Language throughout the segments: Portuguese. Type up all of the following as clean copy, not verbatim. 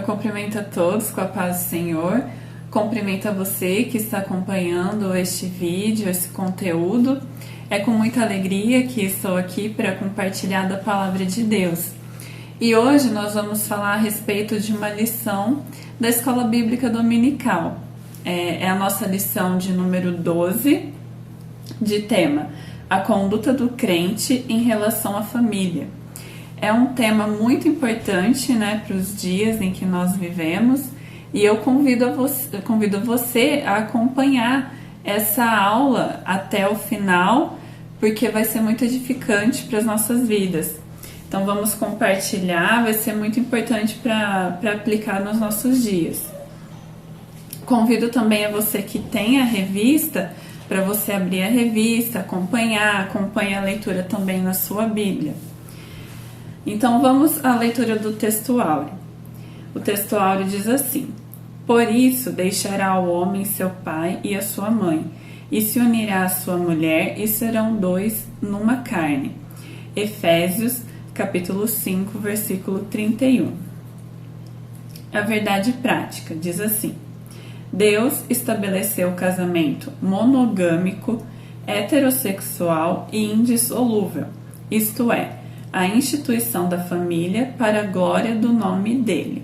cumprimento a todos com a paz do Senhor. Cumprimento a você que está acompanhando este vídeo, esse conteúdo. É com muita alegria que estou aqui para compartilhar da Palavra de Deus. E hoje nós vamos falar a respeito de uma lição da Escola Bíblica Dominical. É a nossa lição de número 12, de tema: a conduta do crente em relação à família. É um tema muito importante, para os dias em que nós vivemos, e eu convido você a acompanhar essa aula até o final, porque vai ser muito edificante para as nossas vidas. Então vamos compartilhar, vai ser muito importante para aplicar nos nossos dias. Convido também a você que tem a revista, para você abrir a revista, acompanhe a leitura também na sua Bíblia. Então vamos à leitura do texto áureo. O texto áureo diz assim: por isso deixará o homem seu pai e a sua mãe, e se unirá à sua mulher, e serão dois numa carne. Efésios, capítulo 5, versículo 31. A verdade prática diz assim: Deus estabeleceu o casamento monogâmico, heterossexual e indissolúvel, isto é, a instituição da família para a glória do nome dele.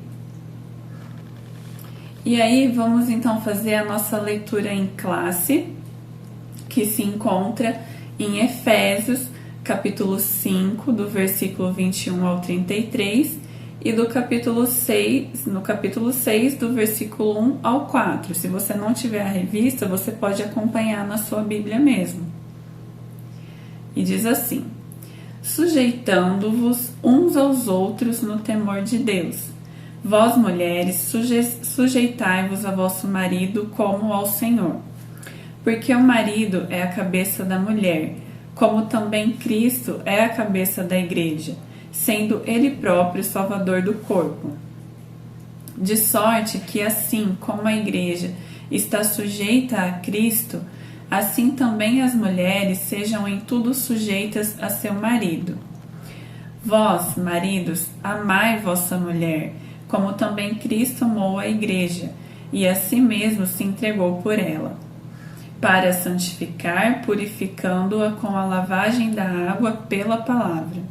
E aí vamos então fazer a nossa leitura em classe, que se encontra em Efésios, capítulo 5, do versículo 21 ao 33, e do capítulo 6, no capítulo 6, do versículo 1 ao 4. Se você não tiver a revista, você pode acompanhar na sua Bíblia mesmo. E diz assim: sujeitando-vos uns aos outros no temor de Deus. Vós, mulheres, sujeitai-vos a vosso marido como ao Senhor. Porque o marido é a cabeça da mulher, como também Cristo é a cabeça da igreja, sendo ele próprio salvador do corpo. De sorte que assim como a igreja está sujeita a Cristo, assim também as mulheres sejam em tudo sujeitas a seu marido. Vós, maridos, amai vossa mulher, como também Cristo amou a igreja, e a si mesmo se entregou por ela, para santificar, purificando-a com a lavagem da água pela palavra,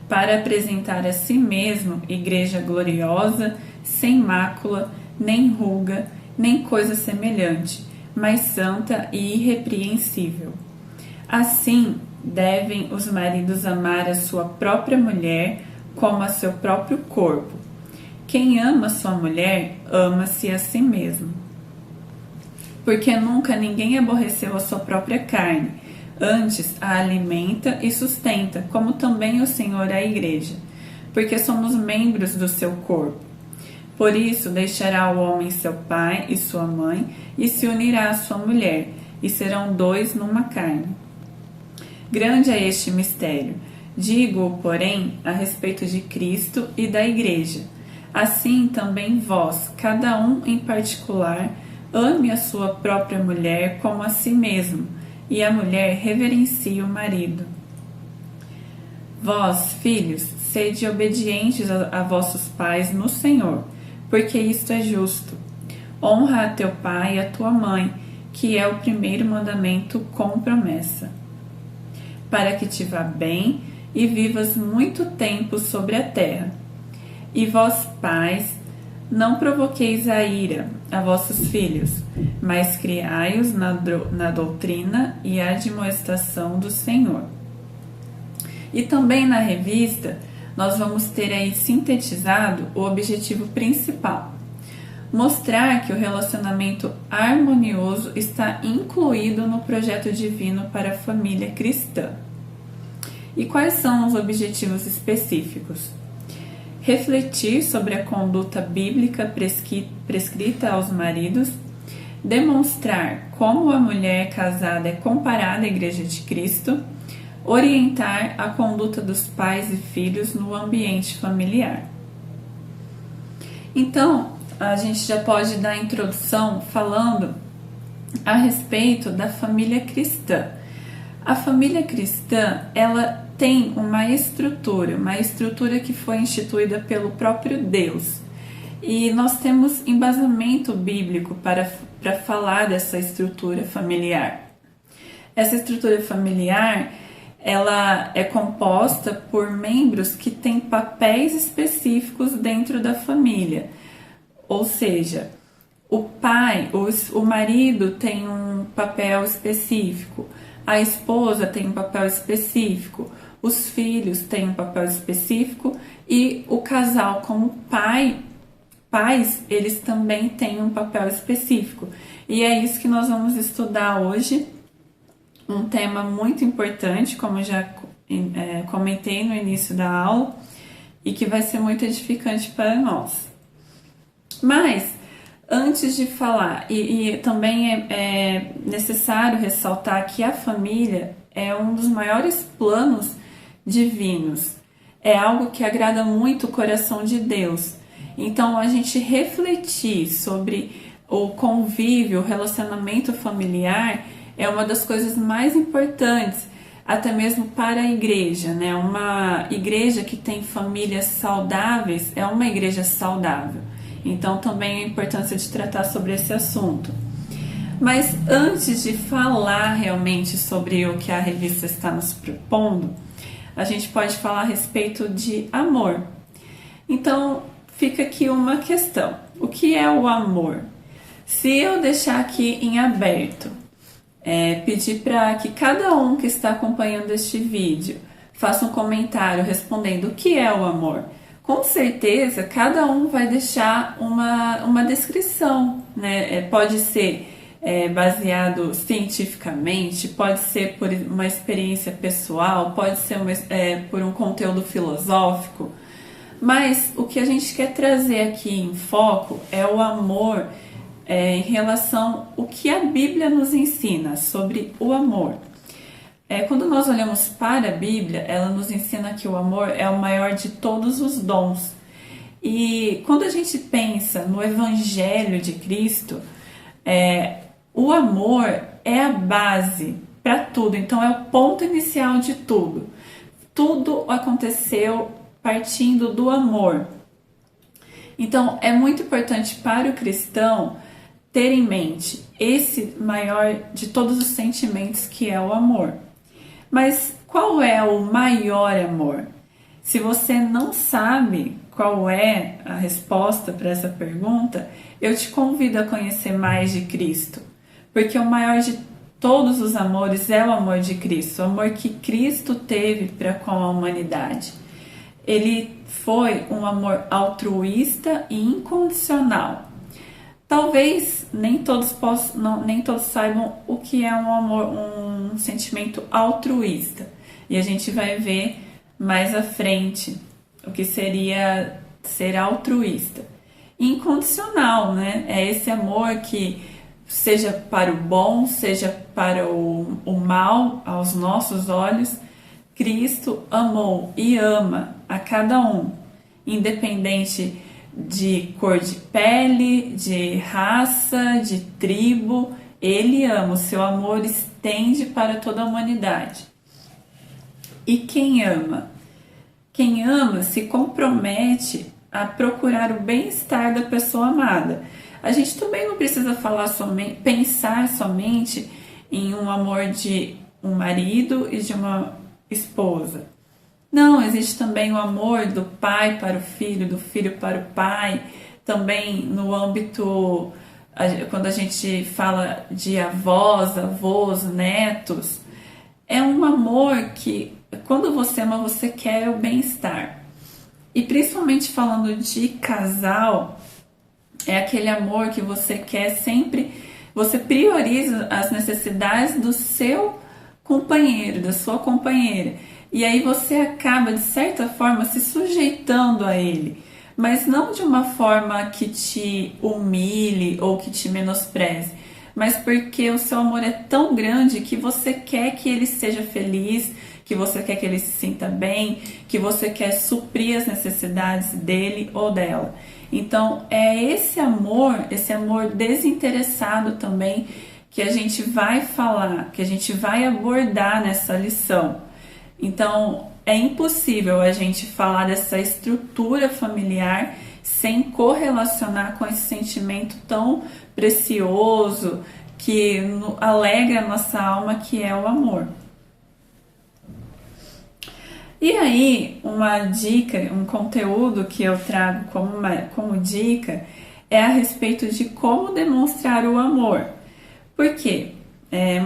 para apresentar a si mesmo igreja gloriosa, sem mácula, nem ruga, nem coisa semelhante, mas santa e irrepreensível. Assim, devem os maridos amar a sua própria mulher como a seu próprio corpo. Quem ama sua mulher, ama-se a si mesmo. Porque nunca ninguém aborreceu a sua própria carne, antes a alimenta e sustenta, como também o Senhor a igreja, porque somos membros do seu corpo. Por isso deixará o homem seu pai e sua mãe, e se unirá à sua mulher, e serão dois numa carne. Grande é este mistério. Digo-o, porém, a respeito de Cristo e da igreja. Assim também vós, cada um em particular, ame a sua própria mulher como a si mesmo, e a mulher reverencie o marido. Vós, filhos, sede obedientes a vossos pais no Senhor, porque isto é justo. Honra a teu pai e a tua mãe, que é o primeiro mandamento com promessa, para que te vá bem e vivas muito tempo sobre a terra. E vós, pais, não provoqueis a ira a vossos filhos, mas criai-os na doutrina e admoestação do Senhor. E também na revista, nós vamos ter aí sintetizado o objetivo principal: mostrar que o relacionamento harmonioso está incluído no projeto divino para a família cristã. E quais são os objetivos específicos? Refletir sobre a conduta bíblica prescrita aos maridos, demonstrar como a mulher casada é comparada à Igreja de Cristo, orientar a conduta dos pais e filhos no ambiente familiar. Então, a gente já pode dar a introdução falando a respeito da família cristã. A família cristã, ela tem uma estrutura que foi instituída pelo próprio Deus. E nós temos embasamento bíblico para falar dessa estrutura familiar. Essa estrutura familiar, ela é composta por membros que têm papéis específicos dentro da família. Ou seja, o pai, o marido tem um papel específico, a esposa tem um papel específico, os filhos têm um papel específico e o casal como pais, eles também têm um papel específico. E é isso que nós vamos estudar hoje, um tema muito importante, como eu já comentei no início da aula, e que vai ser muito edificante para nós. Mas, antes de falar, e também é necessário ressaltar que a família é um dos maiores planos divinos, é algo que agrada muito o coração de Deus. Então, a gente refletir sobre o convívio, o relacionamento familiar é uma das coisas mais importantes, até mesmo para a igreja, né? Uma igreja que tem famílias saudáveis é uma igreja saudável. Então, também a importância de tratar sobre esse assunto. Mas antes de falar realmente sobre o que a revista está nos propondo, a gente pode falar a respeito de amor. Então, fica aqui uma questão. O que é o amor? Se eu deixar aqui em aberto, pedir para que cada um que está acompanhando este vídeo faça um comentário respondendo o que é o amor, com certeza cada um vai deixar uma descrição, né? Pode ser baseado cientificamente, pode ser por uma experiência pessoal, pode ser por um conteúdo filosófico, mas o que a gente quer trazer aqui em foco é o amor em relação ao que a Bíblia nos ensina sobre o amor. Quando nós olhamos para a Bíblia, ela nos ensina que o amor é o maior de todos os dons. E quando a gente pensa no Evangelho de Cristo, o amor é a base para tudo. Então, é o ponto inicial de tudo. Tudo aconteceu partindo do amor. Então, é muito importante para o cristão ter em mente esse maior de todos os sentimentos que é o amor. Mas qual é o maior amor? Se você não sabe qual é a resposta para essa pergunta, eu te convido a conhecer mais de Cristo, porque o maior de todos os amores é o amor de Cristo, o amor que Cristo teve para com a humanidade. Ele foi um amor altruísta e incondicional. Talvez nem todos saibam o que é um amor, um sentimento altruísta. E a gente vai ver mais à frente o que seria ser altruísta. Incondicional, né? É esse amor que, seja para o bom, seja para o mal, aos nossos olhos, Cristo amou e ama a cada um, independente de cor de pele, de raça, de tribo. Ele ama, o seu amor estende para toda a humanidade. E quem ama? Quem ama se compromete a procurar o bem-estar da pessoa amada. A gente também não precisa pensar somente em um amor de um marido e de uma esposa. Não, existe também o amor do pai para o filho, do filho para o pai, também no âmbito, quando a gente fala de avós, netos, é um amor que, quando você ama, você quer o bem-estar. E principalmente falando de casal, é aquele amor que você quer sempre, você prioriza as necessidades do seu companheiro, da sua companheira. E aí você acaba, de certa forma, se sujeitando a ele, mas não de uma forma que te humilhe ou que te menospreze, mas porque o seu amor é tão grande que você quer que ele seja feliz, que você quer que ele se sinta bem, que você quer suprir as necessidades dele ou dela. Então, é esse amor desinteressado também, que a gente vai falar, que a gente vai abordar nessa lição. Então, é impossível a gente falar dessa estrutura familiar sem correlacionar com esse sentimento tão precioso que alegra a nossa alma, que é o amor. E aí, uma dica, um conteúdo que eu trago como dica é a respeito de como demonstrar o amor. Por quê?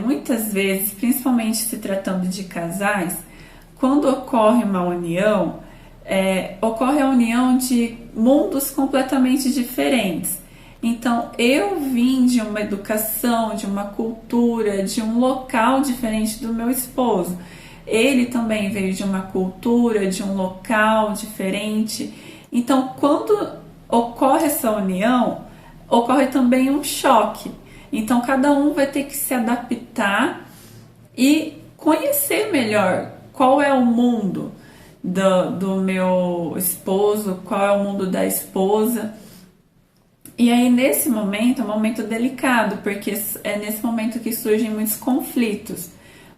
Muitas vezes, principalmente se tratando de casais, quando ocorre uma união, ocorre a união de mundos completamente diferentes. Então, eu vim de uma educação, de uma cultura, de um local diferente do meu esposo. Ele também veio de uma cultura, de um local diferente. Então, quando ocorre essa união, ocorre também um choque. Então, cada um vai ter que se adaptar e conhecer melhor qual é o mundo do meu esposo, qual é o mundo da esposa. E aí, nesse momento, é um momento delicado, porque é nesse momento que surgem muitos conflitos,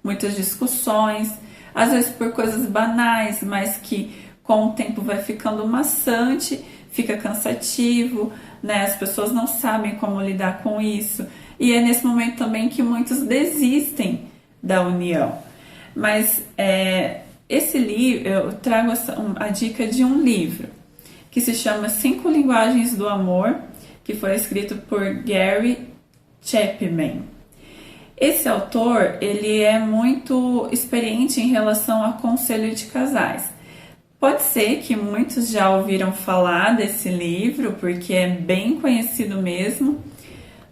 muitas discussões, às vezes por coisas banais, mas que com o tempo vai ficando maçante, fica cansativo, né? As pessoas não sabem como lidar com isso. E é nesse momento também que muitos desistem da união. Mas esse livro, eu trago a dica de um livro que se chama 5 Linguagens do Amor, que foi escrito por Gary Chapman. Esse autor, ele é muito experiente em relação a conselho de casais. Pode ser que muitos já ouviram falar desse livro, porque é bem conhecido mesmo,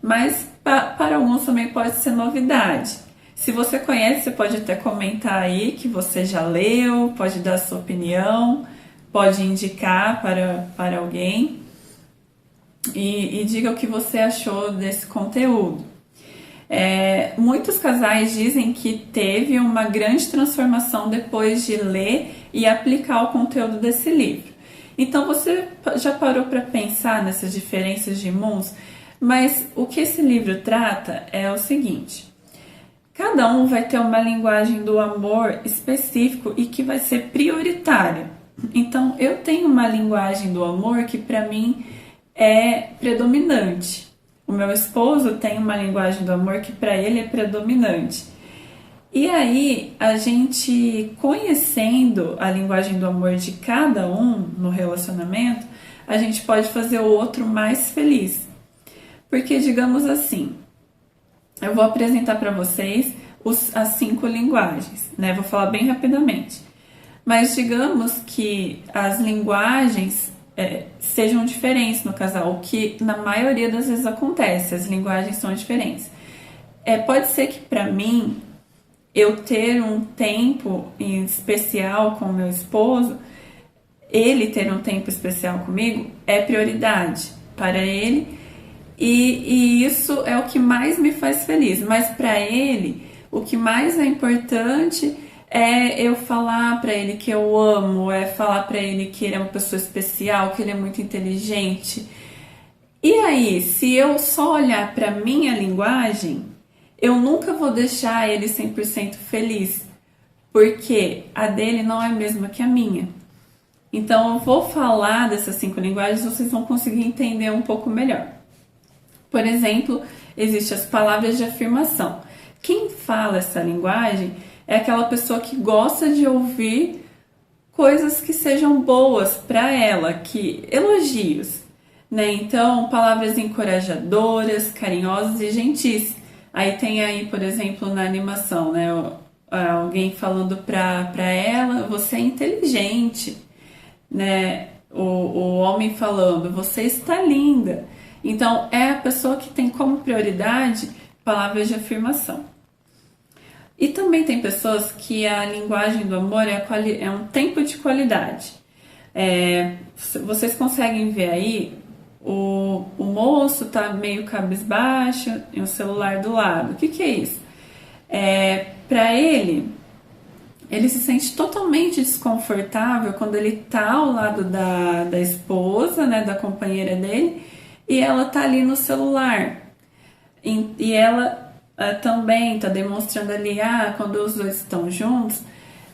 mas para alguns também pode ser novidade. Se você conhece, você pode até comentar aí que você já leu, pode dar sua opinião, pode indicar para alguém e diga o que você achou desse conteúdo. Muitos casais dizem que teve uma grande transformação depois de ler e aplicar o conteúdo desse livro. Então você já parou para pensar nessas diferenças de mundos? Mas o que esse livro trata é o seguinte: cada um vai ter uma linguagem do amor específico e que vai ser prioritária. Então eu tenho uma linguagem do amor que para mim é predominante. O meu esposo tem uma linguagem do amor que para ele é predominante. E aí, a gente conhecendo a linguagem do amor de cada um no relacionamento, a gente pode fazer o outro mais feliz. Porque, digamos assim, eu vou apresentar para vocês as 5 linguagens, né? Vou falar bem rapidamente. Mas digamos que as linguagens sejam diferentes no casal, o que na maioria das vezes acontece, as linguagens são diferentes. Pode ser que para mim, eu ter um tempo especial com o meu esposo, ele ter um tempo especial comigo é prioridade para ele, e isso é o que mais me faz feliz. Mas para ele, o que mais é importante é eu falar para ele que eu amo, é falar para ele que ele é uma pessoa especial, que ele é muito inteligente. E aí, se eu só olhar para minha linguagem, eu nunca vou deixar ele 100% feliz, porque a dele não é a mesma que a minha. Então, eu vou falar dessas 5 linguagens, vocês vão conseguir entender um pouco melhor. Por exemplo, existem as palavras de afirmação. Quem fala essa linguagem é aquela pessoa que gosta de ouvir coisas que sejam boas para ela, elogios, né? Então, palavras encorajadoras, carinhosas e gentis. Aí tem aí, por exemplo, na animação, né? Alguém falando para ela, você é inteligente, né? O homem falando, você está linda. Então, é a pessoa que tem como prioridade palavras de afirmação. E também tem pessoas que a linguagem do amor é um tempo de qualidade. Vocês conseguem ver aí, o moço tá meio cabisbaixo e o celular do lado. O que é isso? Para ele se sente totalmente desconfortável quando ele tá ao lado da esposa, né, da companheira dele, e ela tá ali no celular. E ela também está demonstrando ali, quando os dois estão juntos,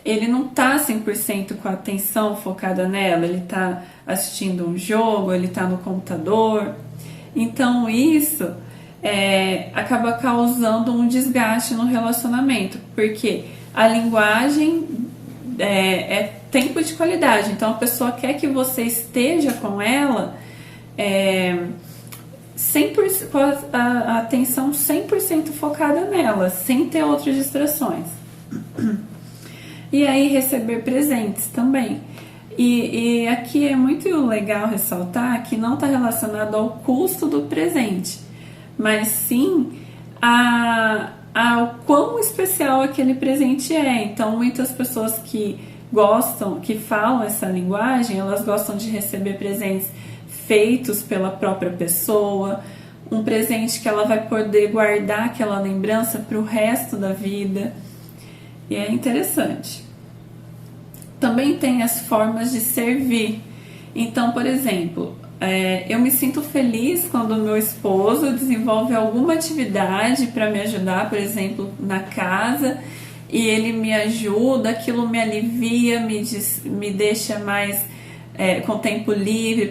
ele não tá 100% com a atenção focada nela, ele tá assistindo um jogo, ele tá no computador. Então isso acaba causando um desgaste no relacionamento, porque a linguagem é tempo de qualidade, então a pessoa quer que você esteja com ela 100%, com a atenção 100% focada nela, sem ter outras distrações. E aí receber presentes também. E aqui é muito legal ressaltar que não está relacionado ao custo do presente, mas sim ao quão especial aquele presente é. Então muitas pessoas que gostam, que falam essa linguagem, elas gostam de receber presentes feitos pela própria pessoa, um presente que ela vai poder guardar aquela lembrança para o resto da vida. E é interessante. Também tem as formas de servir. Então, por exemplo, eu me sinto feliz quando o meu esposo desenvolve alguma atividade para me ajudar, por exemplo, na casa, e ele me ajuda, aquilo me alivia, me deixa mais com tempo livre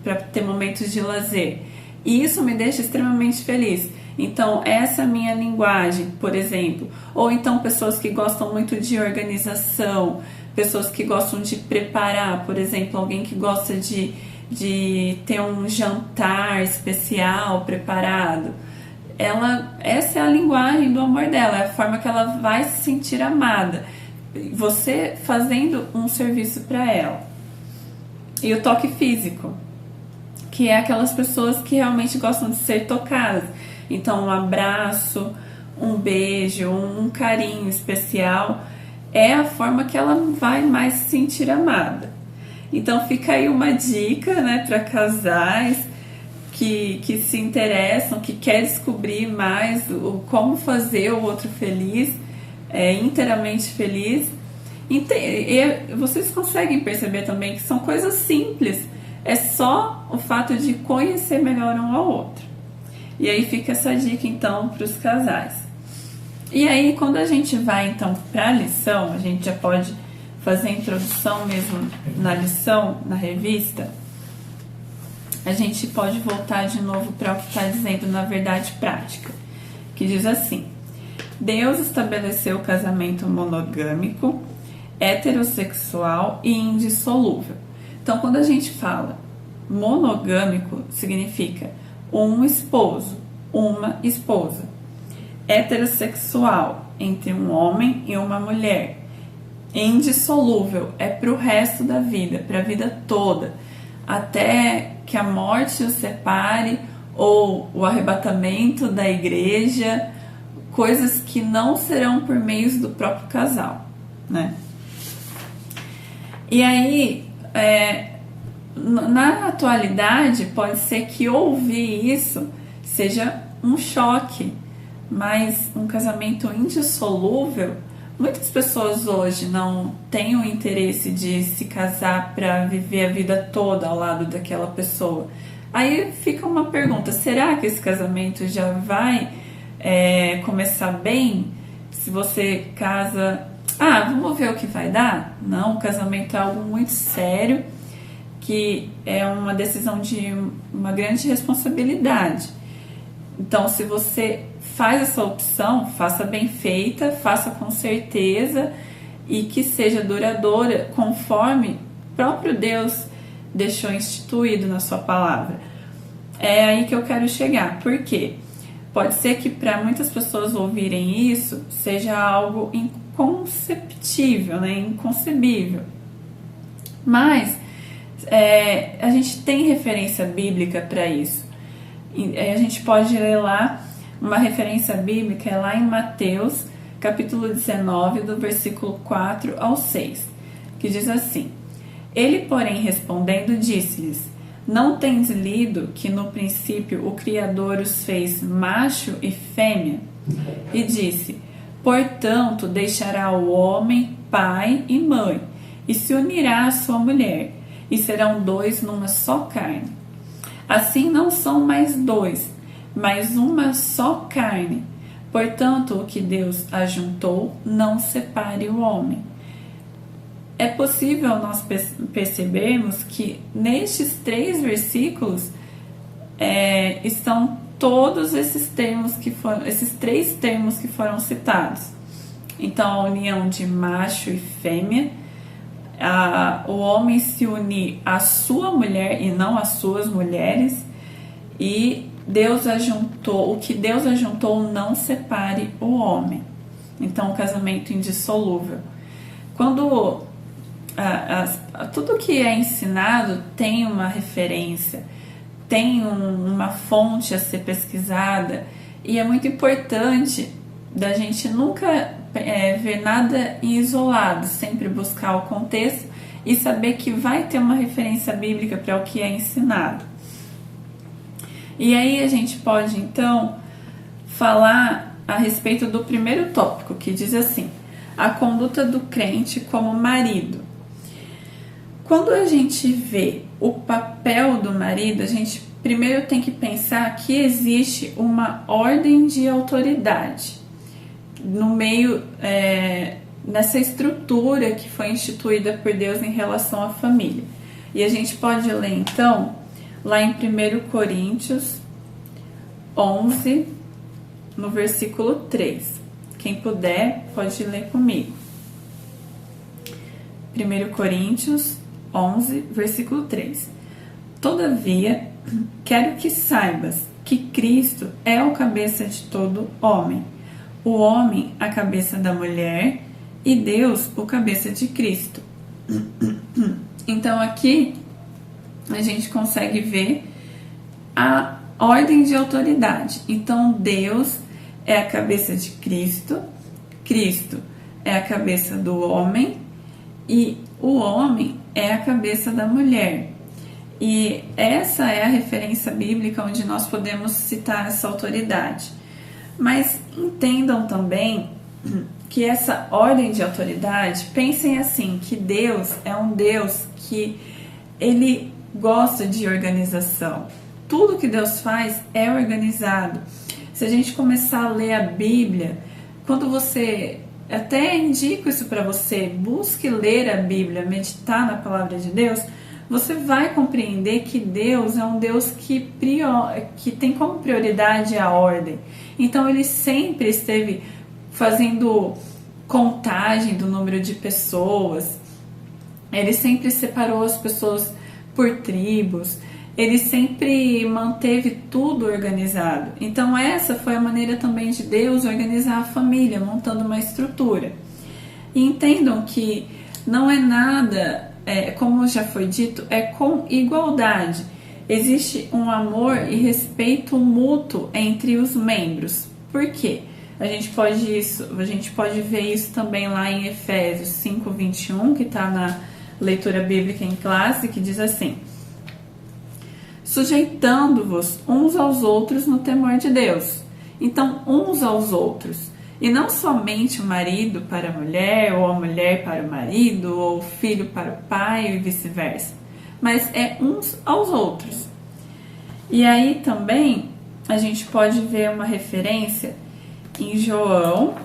para ter momentos de lazer. E isso me deixa extremamente feliz. Então, essa é a minha linguagem, por exemplo. Ou então pessoas que gostam muito de organização, pessoas que gostam de preparar, por exemplo, alguém que gosta de ter um jantar especial preparado. Essa é a linguagem do amor dela, é a forma que ela vai se sentir amada. Você fazendo um serviço para ela. E o toque físico, que é aquelas pessoas que realmente gostam de ser tocadas. Então, um abraço, um beijo, um carinho especial é a forma que ela vai mais se sentir amada. Então, fica aí uma dica, né, para casais que se interessam, que querem descobrir mais como fazer o outro feliz, inteiramente feliz. E vocês conseguem perceber também que são coisas simples, é só o fato de conhecer melhor um ao outro. E aí fica essa dica então para os casais. E aí quando a gente vai então para a lição, a gente já pode fazer a introdução mesmo na lição, na revista. A gente pode voltar de novo para o que está dizendo na verdade prática, que diz assim: Deus estabeleceu o casamento monogâmico, heterossexual e indissolúvel. Então, quando a gente fala monogâmico, significa um esposo, uma esposa. Heterossexual, entre um homem e uma mulher. Indissolúvel, é para o resto da vida, para a vida toda, até que a morte os separe ou o arrebatamento da igreja, coisas que não serão por meio do próprio casal, né? E aí, na atualidade, pode ser que ouvir isso seja um choque, mas um casamento indissolúvel, muitas pessoas hoje não têm o interesse de se casar para viver a vida toda ao lado daquela pessoa. Aí fica uma pergunta: será que esse casamento já vai começar bem? Se você casa, vamos ver o que vai dar? Não, o casamento é algo muito sério, que é uma decisão de uma grande responsabilidade. Então, se você faz essa opção, faça bem feita, faça com certeza e que seja duradoura, conforme o próprio Deus deixou instituído na sua palavra. É aí que eu quero chegar. Por quê? Pode ser que para muitas pessoas ouvirem isso seja algo inconceptível, né? Inconcebível. Mas a gente tem referência bíblica para isso. A gente pode ler lá, uma referência bíblica é lá em Mateus, capítulo 19, do versículo 4 ao 6, que diz assim: Ele, porém, respondendo, disse-lhes: Não tens lido que no princípio o Criador os fez macho e fêmea? E disse: Portanto, deixará o homem pai e mãe, e se unirá à sua mulher, e serão dois numa só carne. Assim não são mais dois, mas uma só carne. Portanto, o que Deus ajuntou, não separe o homem. É possível nós percebermos que nestes 3 versículos estão todos esses esses 3 termos que foram citados. Então, a união de macho e fêmea, o homem se unir à sua mulher e não às suas mulheres, e o que Deus ajuntou não separe o homem. Então, o casamento indissolúvel. Quando tudo que é ensinado tem uma referência, tem uma fonte a ser pesquisada, e é muito importante da gente nunca ver nada em isolado, sempre buscar o contexto e saber que vai ter uma referência bíblica para o que é ensinado. E aí a gente pode então falar a respeito do primeiro tópico, que diz assim: a conduta do crente como marido. Quando a gente vê o papel do marido, a gente primeiro tem que pensar que existe uma ordem de autoridade no meio, nessa estrutura que foi instituída por Deus em relação à família. E a gente pode ler então, lá em 1 Coríntios 11, no versículo 3. Quem puder, pode ler comigo. 1 Coríntios 11, versículo 3. Todavia, quero que saibas que Cristo é o cabeça de todo homem, o homem a cabeça da mulher e Deus o cabeça de Cristo. Então aqui a gente consegue ver a ordem de autoridade. Então Deus é a cabeça de Cristo, Cristo é a cabeça do homem e o homem é a cabeça da mulher. E essa é a referência bíblica onde nós podemos citar essa autoridade. Mas entendam também que essa ordem de autoridade, pensem assim, que Deus é um Deus que ele gosta de organização. Tudo que Deus faz é organizado. Se a gente começar a ler a Bíblia, quando você, até indico isso para você, busque ler a Bíblia, meditar na palavra de Deus, você vai compreender que Deus é um Deus que tem como prioridade a ordem. Então ele sempre esteve fazendo contagem do número de pessoas, ele sempre separou as pessoas por tribos, ele sempre manteve tudo organizado. Então essa foi a maneira também de Deus organizar a família, montando uma estrutura. E entendam que não é nada, como já foi dito, é com igualdade. Existe um amor e respeito mútuo entre os membros. Por quê? A gente pode ver isso também lá em Efésios 5:21, que está na leitura bíblica em classe, que diz assim: sujeitando-vos uns aos outros no temor de Deus. Então, uns aos outros. E não somente o marido para a mulher, ou a mulher para o marido, ou o filho para o pai, e vice-versa. Mas é uns aos outros. E aí também a gente pode ver uma referência em João,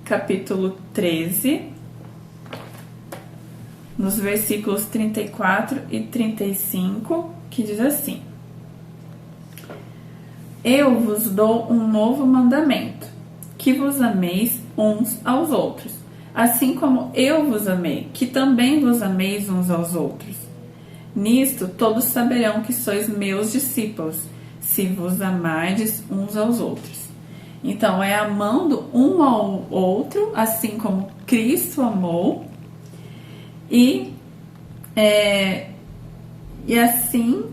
capítulo 13, nos versículos 34 e 35, que diz assim: eu vos dou um novo mandamento, que vos ameis uns aos outros, assim como eu vos amei, que também vos ameis uns aos outros. Nisto todos saberão que sois meus discípulos, se vos amardes uns aos outros. Então é amando um ao outro, assim como Cristo amou, e assim,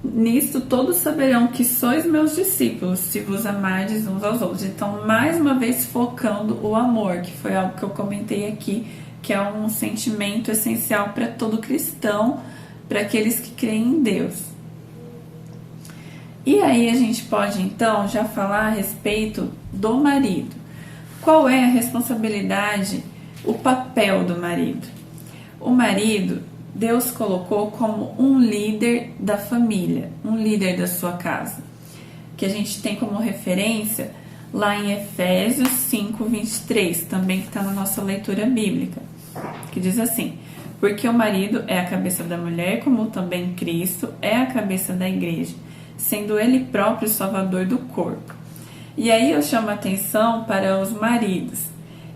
nisto todos saberão que sois meus discípulos, se vos amardes uns aos outros. Então, mais uma vez focando o amor, que foi algo que eu comentei aqui, que é um sentimento essencial para todo cristão, para aqueles que creem em Deus. E aí a gente pode então já falar a respeito do marido. Qual é a responsabilidade, o papel do marido? O marido, Deus colocou como um líder da família, um líder da sua casa, que a gente tem como referência lá em Efésios 5:23, também que está na nossa leitura bíblica, que diz assim: porque o marido é a cabeça da mulher, como também Cristo é a cabeça da igreja, sendo ele próprio o salvador do corpo. E aí eu chamo a atenção para os maridos.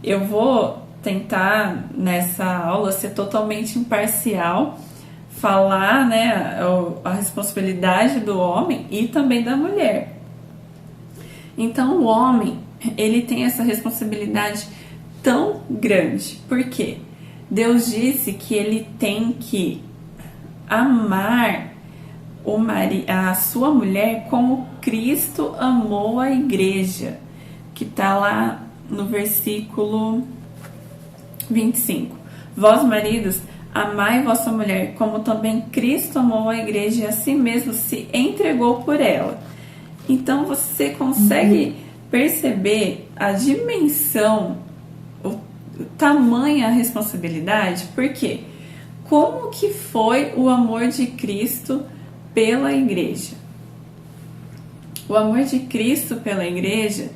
Eu vou tentar nessa aula ser totalmente imparcial, falar, né, a responsabilidade do homem e também da mulher. Então o homem, ele tem essa responsabilidade tão grande. Por quê? Deus disse que ele tem que amar a sua mulher como Cristo amou a igreja, que está lá no versículo 25. Vós, maridos, amai vossa mulher, como também Cristo amou a igreja e a si mesmo se entregou por ela. Então você consegue perceber a dimensão, o tamanha responsabilidade? Por quê? Como que foi o amor de Cristo pela igreja? O amor de Cristo pela igreja,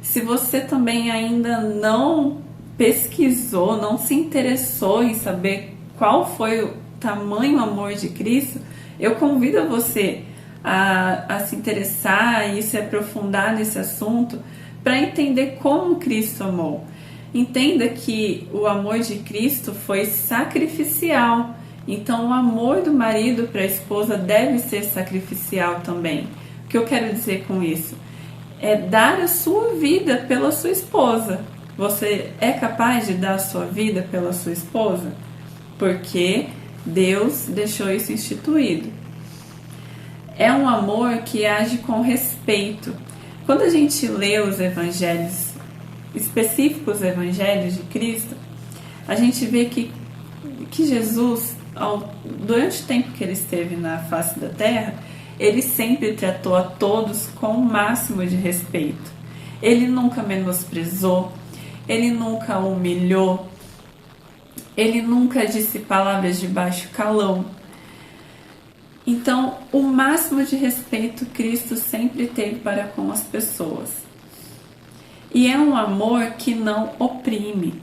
se você também ainda não pesquisou, não se interessou em saber qual foi o tamanho amor de Cristo, eu convido você a se interessar e se aprofundar nesse assunto para entender como Cristo amou. Entenda que o amor de Cristo foi sacrificial. Então o amor do marido para a esposa deve ser sacrificial também. O que eu quero dizer com isso? É dar a sua vida pela sua esposa. Você é capaz de dar a sua vida pela sua esposa? Porque Deus deixou isso instituído. É um amor que age com respeito. Quando a gente lê os evangelhos, específicos evangelhos de Cristo, a gente vê que Jesus, durante o tempo que ele esteve na face da terra, ele sempre tratou a todos com o máximo de respeito. Ele nunca menosprezou, ele nunca humilhou, ele nunca disse palavras de baixo calão. Então, o máximo de respeito Cristo sempre teve para com as pessoas. E é um amor que não oprime.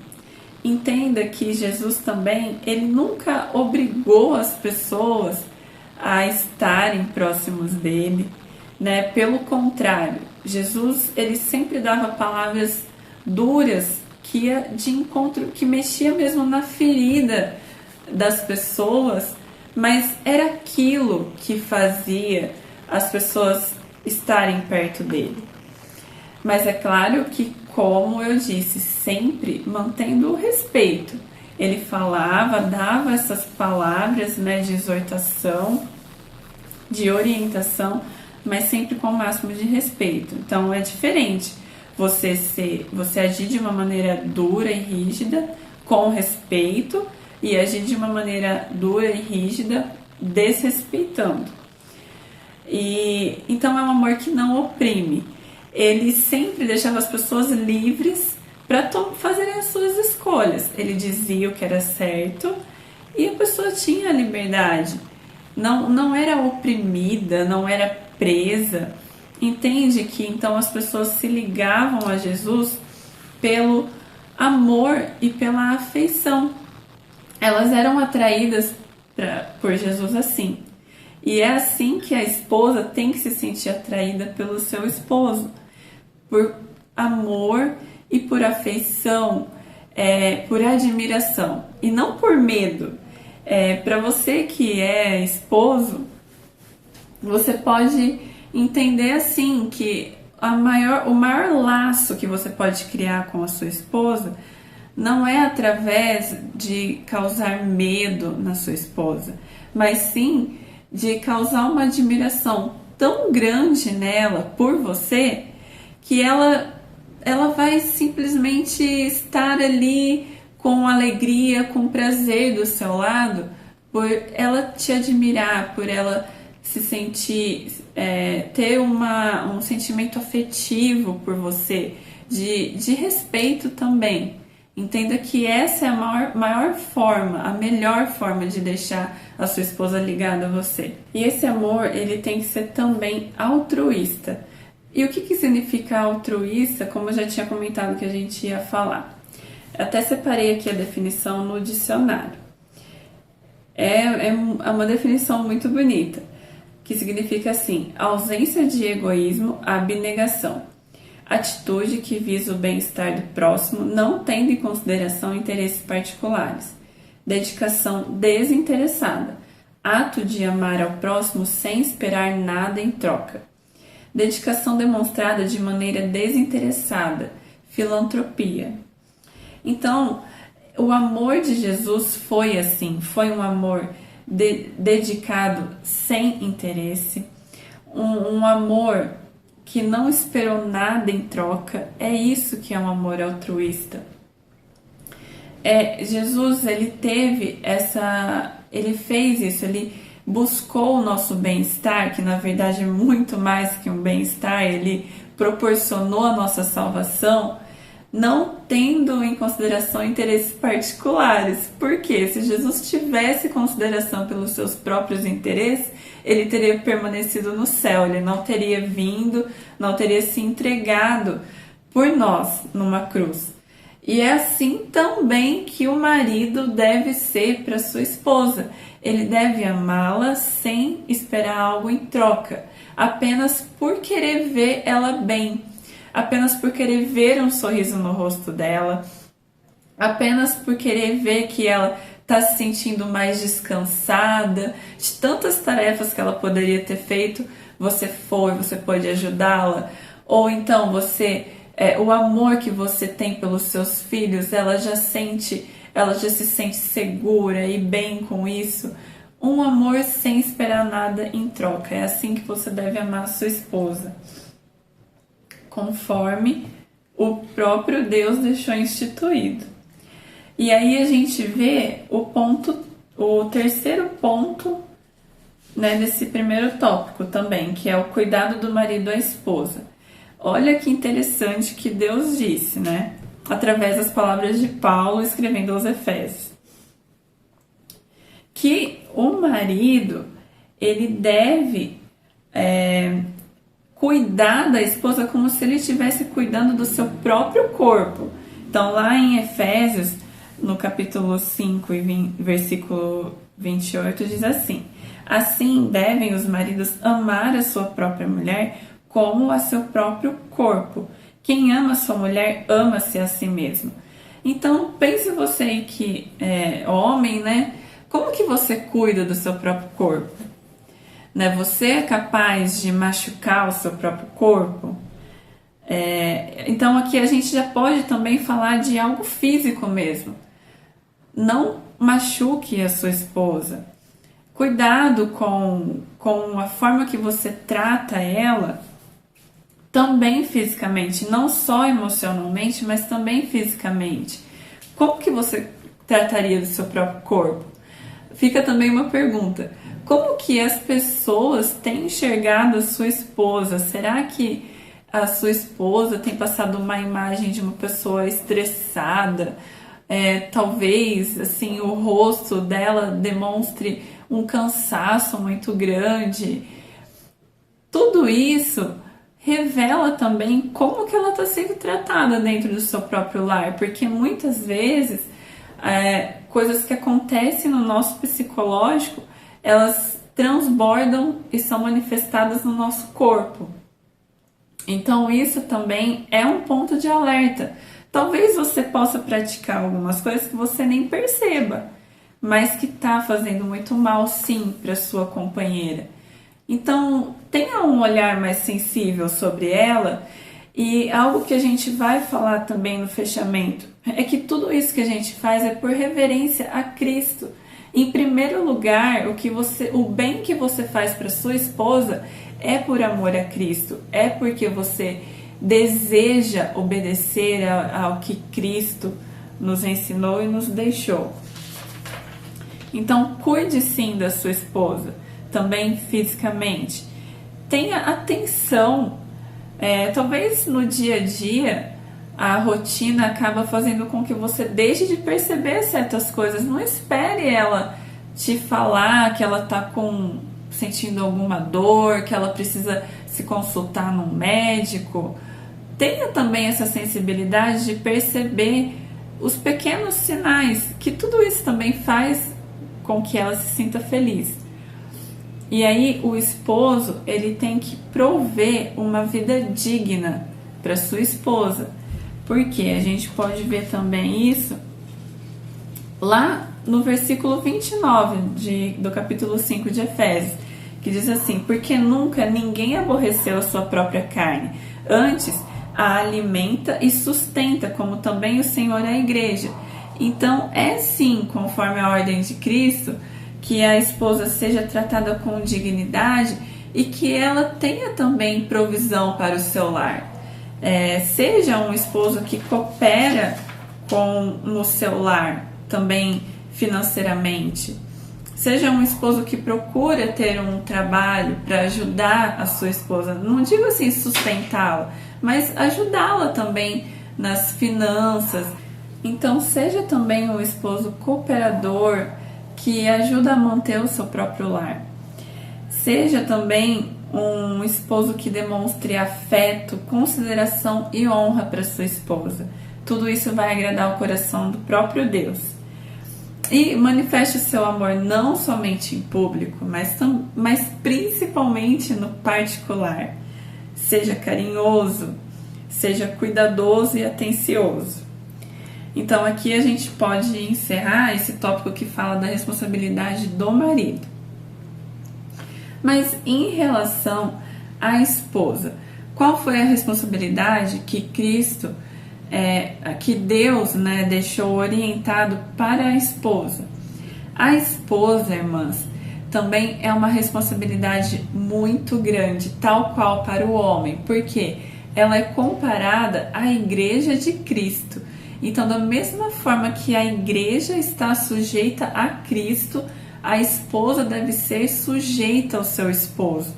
Entenda que Jesus também, ele nunca obrigou as pessoas a estarem próximos dele, né? Pelo contrário, Jesus, ele sempre dava palavras duras que ia de encontro, que mexia mesmo na ferida das pessoas, mas era aquilo que fazia as pessoas estarem perto dele. Mas é claro que, como eu disse, sempre mantendo o respeito. Ele falava, dava essas palavras, né, de exortação, de orientação, mas sempre com o máximo de respeito. Então é diferente você agir de uma maneira dura e rígida, com respeito, e agir de uma maneira dura e rígida, desrespeitando. E então é um amor que não oprime. Ele sempre deixava as pessoas livres para fazerem as suas escolhas. Ele dizia o que era certo e a pessoa tinha a liberdade. Não era oprimida, não era presa. Entende que então as pessoas se ligavam a Jesus pelo amor e pela afeição. Elas eram atraídas por Jesus assim. E é assim que a esposa tem que se sentir atraída pelo seu esposo. Por amor e por afeição, por admiração. E não por medo. Para você que é esposo, você pode entender assim que o maior laço que você pode criar com a sua esposa não é através de causar medo na sua esposa, mas sim de causar uma admiração tão grande nela por você que ela vai simplesmente estar ali com alegria, com prazer do seu lado, por ela te admirar, por ela se sentir, ter um sentimento afetivo por você, de respeito também. Entenda que essa é a maior forma, a melhor forma de deixar a sua esposa ligada a você. E esse amor, ele tem que ser também altruísta. E o que significa altruísta, como eu já tinha comentado que a gente ia falar? Até separei aqui a definição no dicionário. É uma definição muito bonita, que significa assim: ausência de egoísmo, abnegação. Atitude que visa o bem-estar do próximo, não tendo em consideração interesses particulares. Dedicação desinteressada. Ato de amar ao próximo sem esperar nada em troca. Dedicação demonstrada de maneira desinteressada. Filantropia. Então, o amor de Jesus foi assim, foi um amor dedicado sem interesse, um amor que não esperou nada em troca. É isso que é um amor altruísta. Jesus, ele fez isso, ele buscou o nosso bem-estar, que na verdade é muito mais que um bem-estar, ele proporcionou a nossa salvação, não tendo em consideração interesses particulares. Porque se Jesus tivesse consideração pelos seus próprios interesses, ele teria permanecido no céu, ele não teria vindo, não teria se entregado por nós numa cruz. E é assim também que o marido deve ser para sua esposa. Ele deve amá-la sem esperar algo em troca, apenas por querer ver ela bem, apenas por querer ver um sorriso no rosto dela, apenas por querer ver que ela está se sentindo mais descansada de tantas tarefas que ela poderia ter feito. Você pode ajudá-la, ou então o amor que você tem pelos seus filhos, ela já se sente segura e bem com isso. Um amor sem esperar nada em troca. É assim que você deve amar a sua esposa, conforme o próprio Deus deixou instituído. E aí a gente vê o terceiro ponto, né, desse primeiro tópico também, que é o cuidado do marido à esposa. Olha que interessante que Deus disse, né, através das palavras de Paulo escrevendo aos Efésios, que o marido, ele deve cuidar da esposa como se ele estivesse cuidando do seu próprio corpo. Então, lá em Efésios, no capítulo 5 e versículo 28, diz assim: assim devem os maridos amar a sua própria mulher como a seu próprio corpo. Quem ama a sua mulher, ama-se a si mesmo. Então, pense você aí que é homem, né? Como que você cuida do seu próprio corpo? Né? Você é capaz de machucar o seu próprio corpo? Então, aqui a gente já pode também falar de algo físico mesmo. Não machuque a sua esposa. Cuidado com a forma que você trata ela, também fisicamente, não só emocionalmente, mas também fisicamente. Como que você trataria do seu próprio corpo? Fica também uma pergunta: como que as pessoas têm enxergado a sua esposa? Será que a sua esposa tem passado uma imagem de uma pessoa estressada? Talvez assim, o rosto dela demonstre um cansaço muito grande. Tudo isso revela também como que ela está sendo tratada dentro do seu próprio lar, porque muitas vezes coisas que acontecem no nosso psicológico, elas transbordam e são manifestadas no nosso corpo. Então isso também é um ponto de alerta. Talvez você possa praticar algumas coisas que você nem perceba, mas que está fazendo muito mal sim para sua companheira. Então tenha um olhar mais sensível sobre ela. E algo que a gente vai falar também no fechamento é que tudo isso que a gente faz é por reverência a Cristo. Em primeiro lugar, o bem que você faz para sua esposa é por amor a Cristo, é porque você deseja obedecer ao que Cristo nos ensinou e nos deixou. Então, cuide sim da sua esposa, também fisicamente. Tenha atenção. Talvez no dia a dia a rotina acaba fazendo com que você deixe de perceber certas coisas. Não espere ela te falar que ela está sentindo alguma dor, que ela precisa se consultar num médico, tenha também essa sensibilidade de perceber os pequenos sinais, que tudo isso também faz com que ela se sinta feliz. E aí o esposo, ele tem que prover uma vida digna para sua esposa. Porque a gente pode ver também isso lá no versículo 29 do capítulo 5 de Efésios, que diz assim: porque nunca ninguém aborreceu a sua própria carne, antes a alimenta e sustenta, como também o Senhor a igreja. Então é sim, conforme a ordem de Cristo, que a esposa seja tratada com dignidade e que ela tenha também provisão para o seu lar. Seja um esposo que coopera no seu lar, também financeiramente. Seja um esposo que procura ter um trabalho para ajudar a sua esposa, não digo assim sustentá-la, mas ajudá-la também nas finanças. Então seja também um esposo cooperador que ajuda a manter o seu próprio lar. Seja também um esposo que demonstre afeto, consideração e honra para sua esposa. Tudo isso vai agradar o coração do próprio Deus. E manifeste o seu amor não somente em público, mas principalmente no particular. Seja carinhoso, seja cuidadoso e atencioso. Então aqui a gente pode encerrar esse tópico que fala da responsabilidade do marido. Mas em relação à esposa, qual foi a responsabilidade que que Deus, deixou orientado para a esposa? A esposa, irmãs, também é uma responsabilidade muito grande, tal qual para o homem, porque ela é comparada à igreja de Cristo. Então, da mesma forma que a igreja está sujeita a Cristo, a esposa deve ser sujeita ao seu esposo.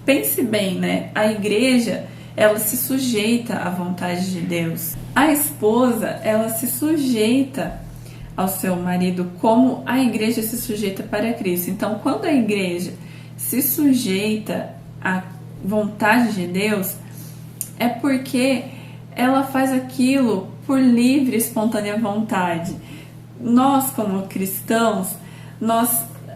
Pense bem, a igreja, ela se sujeita à vontade de Deus. A esposa, ela se sujeita ao seu marido como a igreja se sujeita para Cristo. Então, quando a igreja se sujeita à vontade de Deus, é porque ela faz aquilo por livre e espontânea vontade. Nós, como cristãos,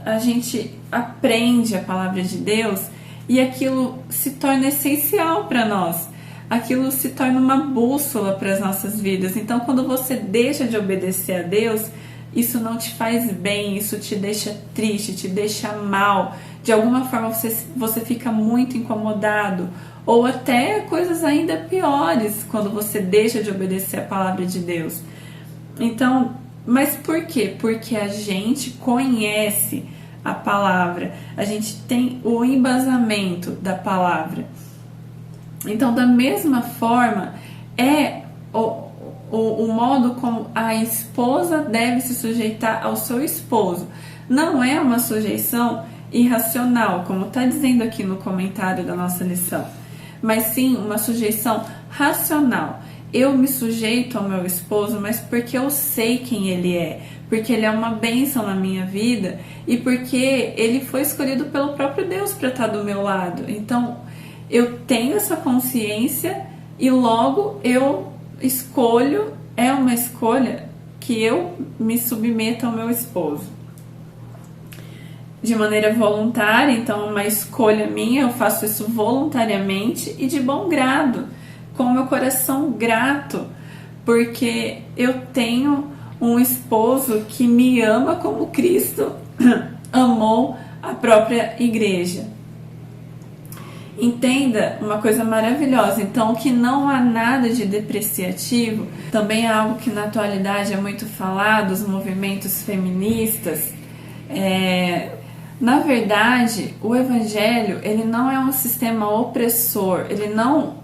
a gente aprende a palavra de Deus e aquilo se torna essencial para nós. Aquilo se torna uma bússola para as nossas vidas. Então, quando você deixa de obedecer a Deus, isso não te faz bem, isso te deixa triste, te deixa mal. De alguma forma você fica muito incomodado. Ou até coisas ainda piores quando você deixa de obedecer a palavra de Deus. Então, mas por quê? Porque a gente conhece a palavra, a gente tem o embasamento da palavra. Então, da mesma forma, é o modo como a esposa deve se sujeitar ao seu esposo. Não é uma sujeição irracional, como está dizendo aqui no comentário da nossa lição, mas sim uma sujeição racional. Eu me sujeito ao meu esposo, mas porque eu sei quem ele é, porque ele é uma bênção na minha vida e porque ele foi escolhido pelo próprio Deus para estar do meu lado. Então, eu tenho essa consciência e logo eu escolho, é uma escolha que eu me submeto ao meu esposo. De maneira voluntária, então uma escolha minha, eu faço isso voluntariamente e de bom grado, com o meu coração grato, porque eu tenho um esposo que me ama como Cristo amou a própria igreja. Entenda uma coisa maravilhosa, então, que não há nada de depreciativo, também é algo que na atualidade é muito falado, os movimentos feministas. Na verdade, o evangelho, ele não é um sistema opressor, ele não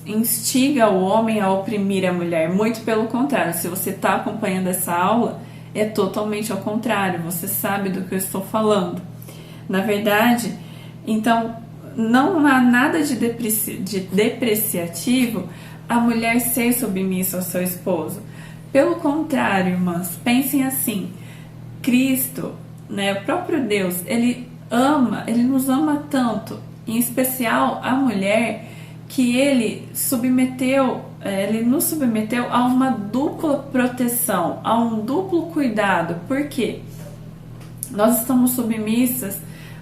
instiga o homem a oprimir a mulher, muito pelo contrário. Se você está acompanhando essa aula, é totalmente ao contrário, você sabe do que eu estou falando. Na verdade, então, não há nada de depreciativo a mulher ser submissa ao seu esposo. Pelo contrário, irmãs, pensem assim, Cristo, o próprio Deus, ele nos ama tanto em especial a mulher, que ele nos submeteu a uma dupla proteção, a um duplo cuidado. Por quê? Nós estamos submissas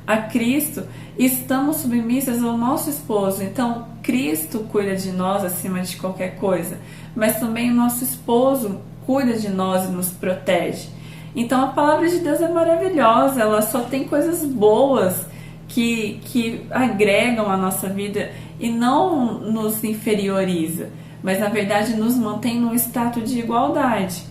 a Cristo e estamos submissas ao nosso esposo. Então, Cristo cuida de nós acima de qualquer coisa, mas também o nosso esposo cuida de nós e nos protege. Então, a palavra de Deus é maravilhosa, ela só tem coisas boas que agregam a nossa vida e não nos inferioriza, mas na verdade nos mantém num status de igualdade.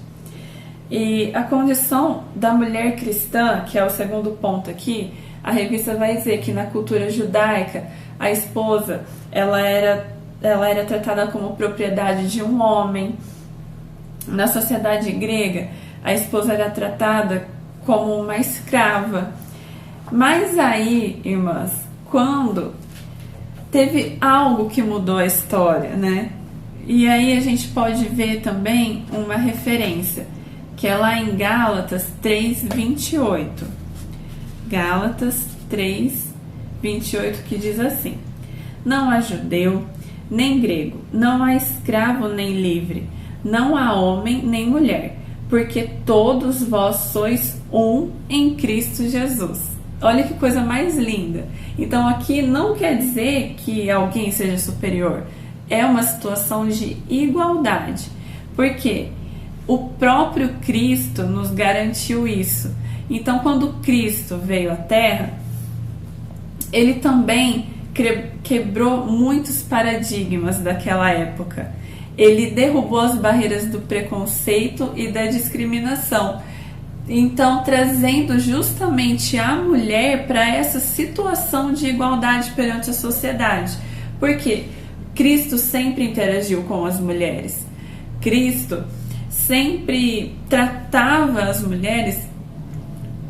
E a condição da mulher cristã, que é o segundo ponto aqui, a revista vai dizer que na cultura judaica a esposa ela era tratada como propriedade de um homem. Na sociedade grega a esposa era tratada como uma escrava. Mas aí, irmãs, quando teve algo que mudou a história, né? E aí a gente pode ver também uma referência, que é lá em Gálatas 3:28. Gálatas 3:28, que diz assim: não há judeu, nem grego, não há escravo nem livre, não há homem nem mulher, porque todos vós sois um em Cristo Jesus. Olha que coisa mais linda. Então aqui não quer dizer que alguém seja superior. É uma situação de igualdade. Porque o próprio Cristo nos garantiu isso. Então quando Cristo veio à Terra, ele também quebrou muitos paradigmas daquela época. Ele derrubou as barreiras do preconceito e da discriminação. Então, trazendo justamente a mulher para essa situação de igualdade perante a sociedade. Porque Cristo sempre interagiu com as mulheres. Cristo sempre tratava as mulheres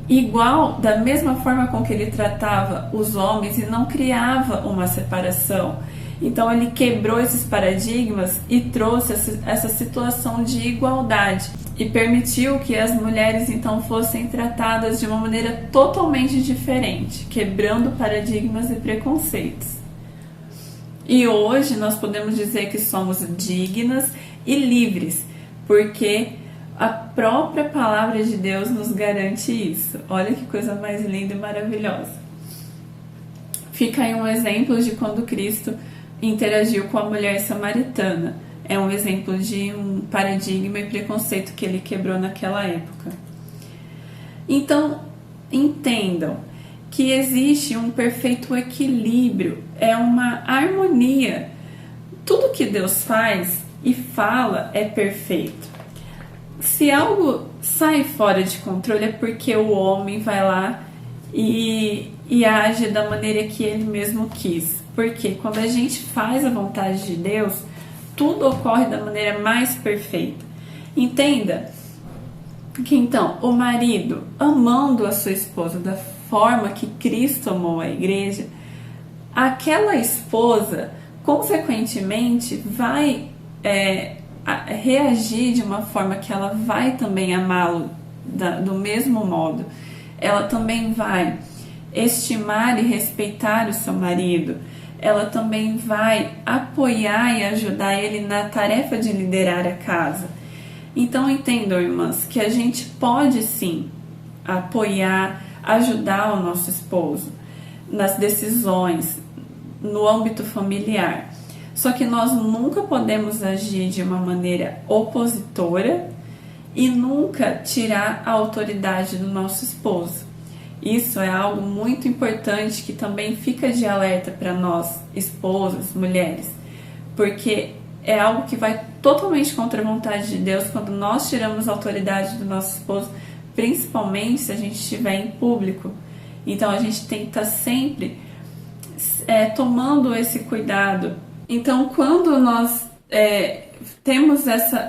igual, da mesma forma com que ele tratava os homens, e não criava uma separação. Então ele quebrou esses paradigmas e trouxe essa situação de igualdade e permitiu que as mulheres então fossem tratadas de uma maneira totalmente diferente, quebrando paradigmas e preconceitos. E hoje nós podemos dizer que somos dignas e livres, porque a própria palavra de Deus nos garante isso. Olha que coisa mais linda e maravilhosa. Fica aí um exemplo de quando Cristo interagiu com a mulher samaritana. É um exemplo de um paradigma e preconceito que ele quebrou naquela época. Então, entendam que existe um perfeito equilíbrio, é uma harmonia. Tudo que Deus faz e fala é perfeito. Se algo sai fora de controle é porque o homem vai lá e age da maneira que ele mesmo quis. Porque quando a gente faz a vontade de Deus, tudo ocorre da maneira mais perfeita. Entenda que então o marido, amando a sua esposa da forma que Cristo amou a igreja, aquela esposa consequentemente vai reagir de uma forma que ela vai também amá-lo do mesmo modo. Ela também vai estimar e respeitar o seu marido. Ela também vai apoiar e ajudar ele na tarefa de liderar a casa. Então entendam, irmãs, que a gente pode sim apoiar, ajudar o nosso esposo nas decisões, no âmbito familiar. Só que nós nunca podemos agir de uma maneira opositora e nunca tirar a autoridade do nosso esposo. Isso é algo muito importante que também fica de alerta para nós, esposas, mulheres, porque é algo que vai totalmente contra a vontade de Deus quando nós tiramos a autoridade do nosso esposo, principalmente se a gente estiver em público. Então a gente tem que estar sempre tomando esse cuidado. Então quando nós temos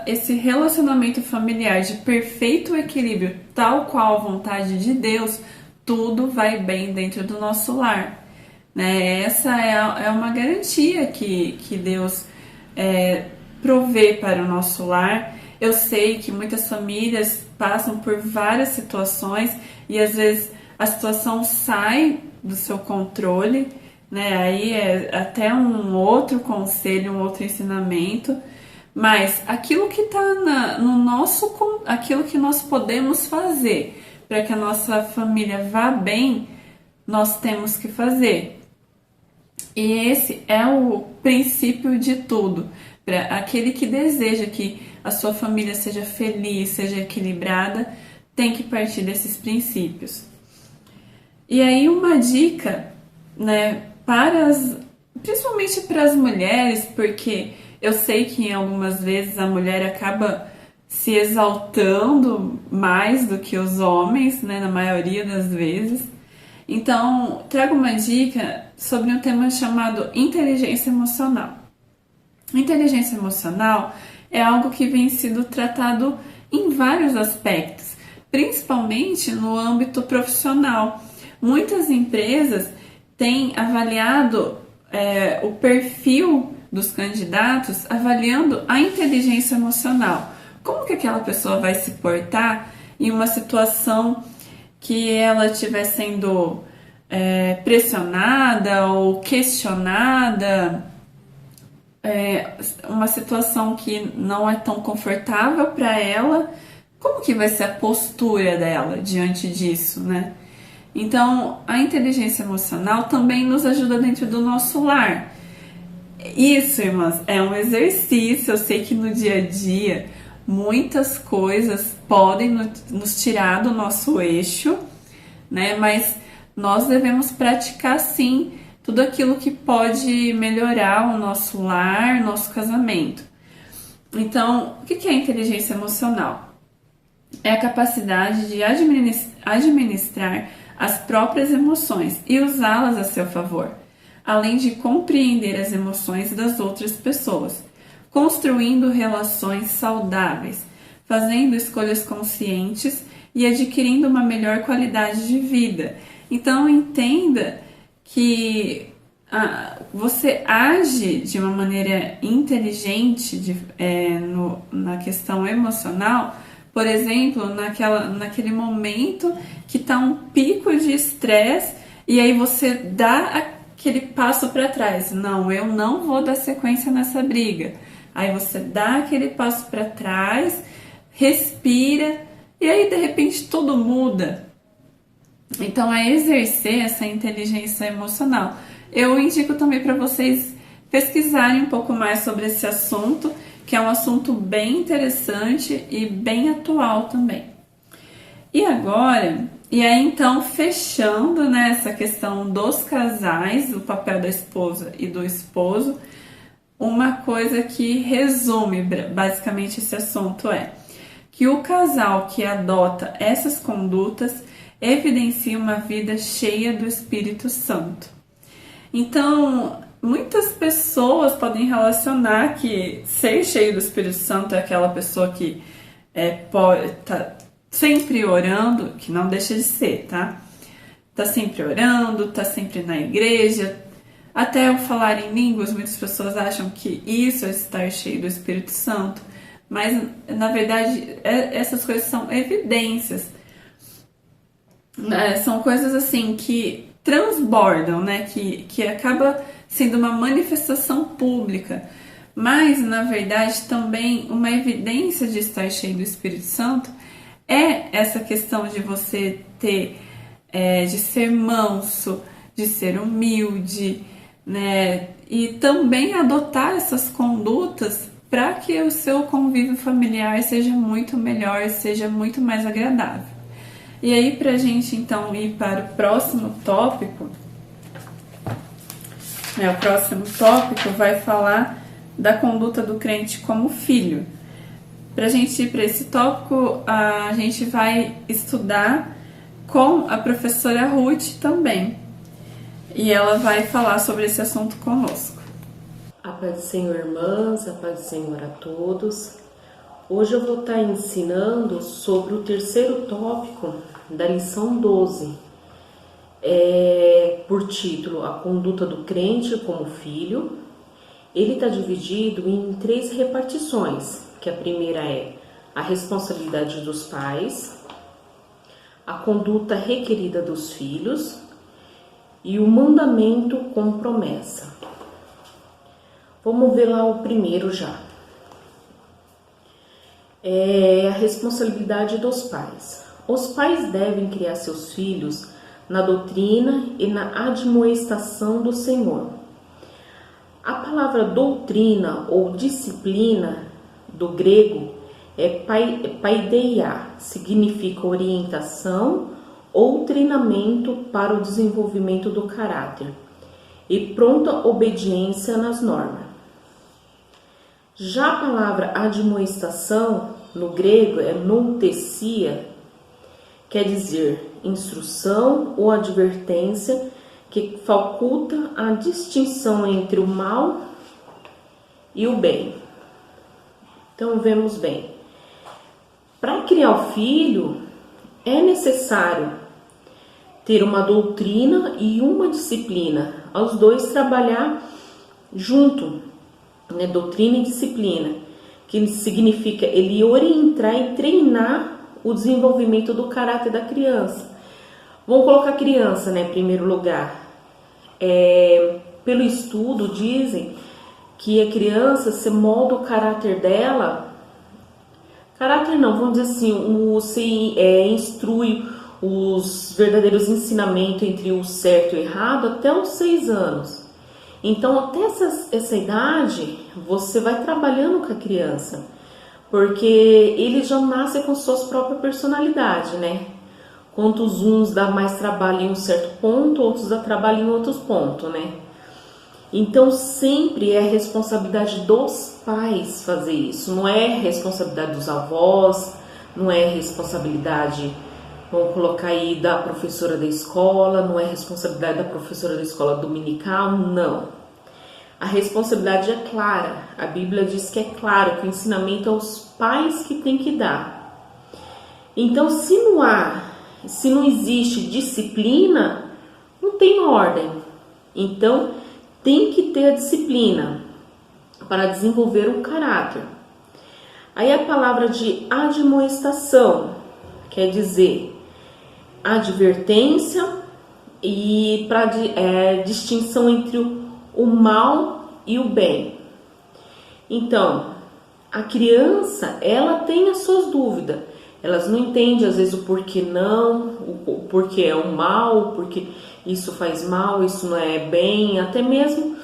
esse relacionamento familiar de perfeito equilíbrio, tal qual a vontade de Deus, tudo vai bem dentro do nosso lar, né? Essa é uma garantia que Deus provê para o nosso lar. Eu sei que muitas famílias passam por várias situações e às vezes a situação sai do seu controle, né? Aí é até um outro conselho, um outro ensinamento, mas aquilo que está no nosso, aquilo que nós podemos fazer para que a nossa família vá bem, nós temos que fazer. E esse é o princípio de tudo. Para aquele que deseja que a sua família seja feliz, seja equilibrada, tem que partir desses princípios. E aí uma dica, né, principalmente para as mulheres, porque eu sei que em algumas vezes a mulher acaba se exaltando mais do que os homens, né, na maioria das vezes. Então, trago uma dica sobre um tema chamado inteligência emocional. Inteligência emocional é algo que vem sendo tratado em vários aspectos, principalmente no âmbito profissional. Muitas empresas têm avaliado o perfil dos candidatos avaliando a inteligência emocional. Como que aquela pessoa vai se portar em uma situação que ela estiver sendo pressionada ou questionada, uma situação que não é tão confortável para ela, como que vai ser a postura dela diante disso, né? Então, a inteligência emocional também nos ajuda dentro do nosso lar. Isso, irmãs, é um exercício. Eu sei que no dia a dia muitas coisas podem nos tirar do nosso eixo, né? Mas nós devemos praticar sim tudo aquilo que pode melhorar o nosso lar, nosso casamento. Então, o que é inteligência emocional? É a capacidade de administrar as próprias emoções e usá-las a seu favor, além de compreender as emoções das outras pessoas, construindo relações saudáveis, fazendo escolhas conscientes e adquirindo uma melhor qualidade de vida. Então, entenda que você age de uma maneira inteligente na questão emocional. Por exemplo, naquele momento que está um pico de estresse e aí você dá aquele passo para trás. Não, eu não vou dar sequência nessa briga. Aí você dá aquele passo para trás, respira e aí de repente tudo muda. Então é exercer essa inteligência emocional. Eu indico também para vocês pesquisarem um pouco mais sobre esse assunto, que é um assunto bem interessante e bem atual também. E agora, e aí então fechando, né, essa questão dos casais, o papel da esposa e do esposo, uma coisa que resume basicamente esse assunto é que o casal que adota essas condutas evidencia uma vida cheia do Espírito Santo. Então, muitas pessoas podem relacionar que ser cheio do Espírito Santo é aquela pessoa que tá sempre orando, que não deixa de ser, tá? Tá sempre orando, tá sempre na igreja. Até ao falar em línguas, muitas pessoas acham que isso é estar cheio do Espírito Santo, mas na verdade essas coisas são evidências. São coisas assim que transbordam, né? Que acaba sendo uma manifestação pública, mas na verdade também uma evidência de estar cheio do Espírito Santo é essa questão de você ter, de ser manso, de ser humilde, né? E também adotar essas condutas para que o seu convívio familiar seja muito melhor, seja muito mais agradável. E aí, para a gente então ir para o próximo tópico, o próximo tópico vai falar da conduta do crente como filho. Para a gente ir para esse tópico, a gente vai estudar com a professora Ruth também. E ela vai falar sobre esse assunto conosco. A paz do Senhor, irmãs, a paz do Senhor a todos. Hoje eu vou estar ensinando sobre o terceiro tópico da lição 12, por título A Conduta do Crente como Filho. Ele está dividido em 3 repartições, que a primeira é a responsabilidade dos pais, a conduta requerida dos filhos e o mandamento com promessa. Vamos ver lá o primeiro já. É a responsabilidade dos pais. Os pais devem criar seus filhos na doutrina e na admoestação do Senhor. A palavra doutrina ou disciplina do grego é paideia, significa orientação ou treinamento para o desenvolvimento do caráter e pronta obediência nas normas. Já a palavra admoestação, no grego, é noutesia, quer dizer instrução ou advertência que faculta a distinção entre o mal e o bem. Então, vemos bem. Para criar o filho, é necessário ter uma doutrina e uma disciplina, os dois trabalhar junto. Doutrina e disciplina, que significa ele orientar e treinar o desenvolvimento do caráter da criança. Vamos colocar a criança, em primeiro lugar. Pelo estudo, dizem que a criança se molda o caráter dela. Caráter não, vamos dizer assim, se instrui os verdadeiros ensinamentos entre o certo e o errado até os 6 anos. Então, até essa idade, você vai trabalhando com a criança, porque ele já nasce com suas próprias personalidades, Quantos uns dá mais trabalho em um certo ponto, outros dá trabalho em outros pontos, Então, sempre é responsabilidade dos pais fazer isso, não é responsabilidade dos avós, não é responsabilidade, vamos colocar aí, da professora da escola, não é responsabilidade da professora da escola dominical, não. A responsabilidade é clara, a Bíblia diz que é claro que o ensinamento é os pais que tem que dar. Então, se não existe disciplina, não tem ordem. Então, tem que ter a disciplina para desenvolver o caráter. Aí a palavra de admoestação quer dizer advertência e para distinção entre o mal e o bem. Então, a criança, ela tem as suas dúvidas. Elas não entendem às vezes o porquê não, o porquê é o mal, o porquê isso faz mal, isso não é bem, até mesmo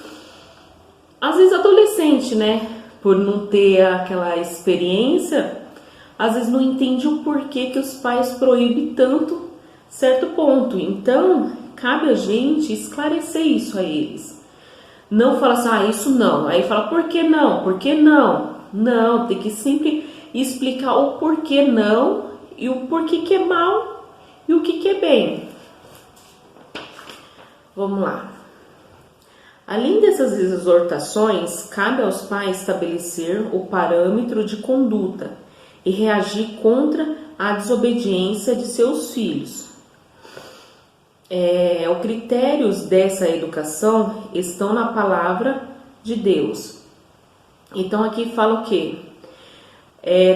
às vezes adolescente, por não ter aquela experiência, às vezes não entende o porquê que os pais proíbem tanto certo ponto. Então, cabe a gente esclarecer isso a eles. Não fala assim, isso não. Aí fala, por que não? Por que não? Não, tem que sempre explicar o porquê não e o porquê que é mal e o que é bem. Vamos lá. Além dessas exortações, cabe aos pais estabelecer o parâmetro de conduta e reagir contra a desobediência de seus filhos. Os critérios dessa educação estão na palavra de Deus. Então aqui fala o quê?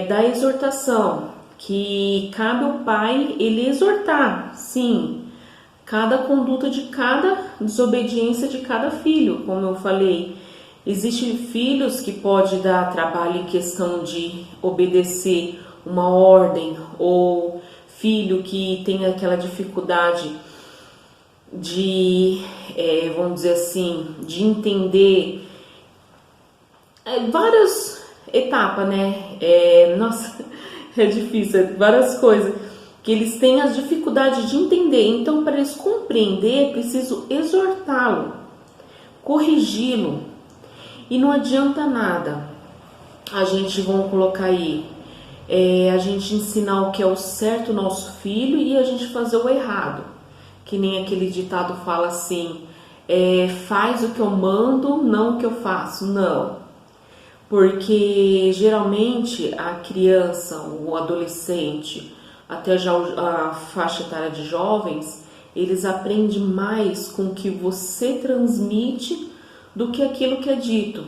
Da exortação, que cabe ao pai ele exortar, sim, cada conduta de cada desobediência de cada filho, como eu falei. Existem filhos que pode dar trabalho em questão de obedecer uma ordem, ou filho que tem aquela dificuldade de, vamos dizer assim, de entender várias etapas, nossa, é difícil, várias coisas que eles têm as dificuldades de entender. Então, para eles compreender, é preciso exortá-lo, corrigi-lo, e não adianta nada a gente, vamos colocar aí, a gente ensinar o que é o certo ao nosso filho e a gente fazer o errado. Que nem aquele ditado fala assim, faz o que eu mando, não o que eu faço. Não, porque geralmente a criança, o adolescente, até já a faixa etária de jovens, eles aprendem mais com o que você transmite do que aquilo que é dito.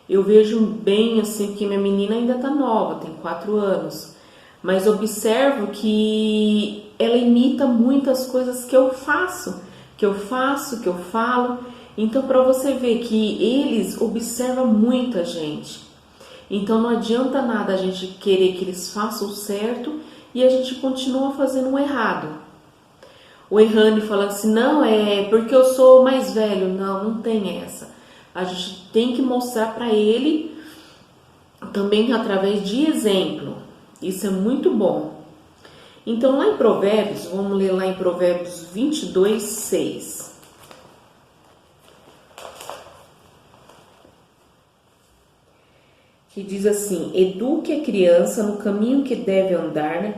Eu vejo bem assim que minha menina ainda está nova, tem 4 anos, mas observo que ela imita muitas coisas que eu faço, que eu faço, que eu falo. Então, para você ver que eles observam muito a gente. Então, não adianta nada a gente querer que eles façam o certo e a gente continua fazendo o errado. O errando e falando assim, não, é porque eu sou mais velho. Não, não tem essa. A gente tem que mostrar para ele também através de exemplo. Isso é muito bom. Então, lá em Provérbios, vamos ler lá em Provérbios 22, 6. Que diz assim: eduque a criança no caminho que deve andar, né?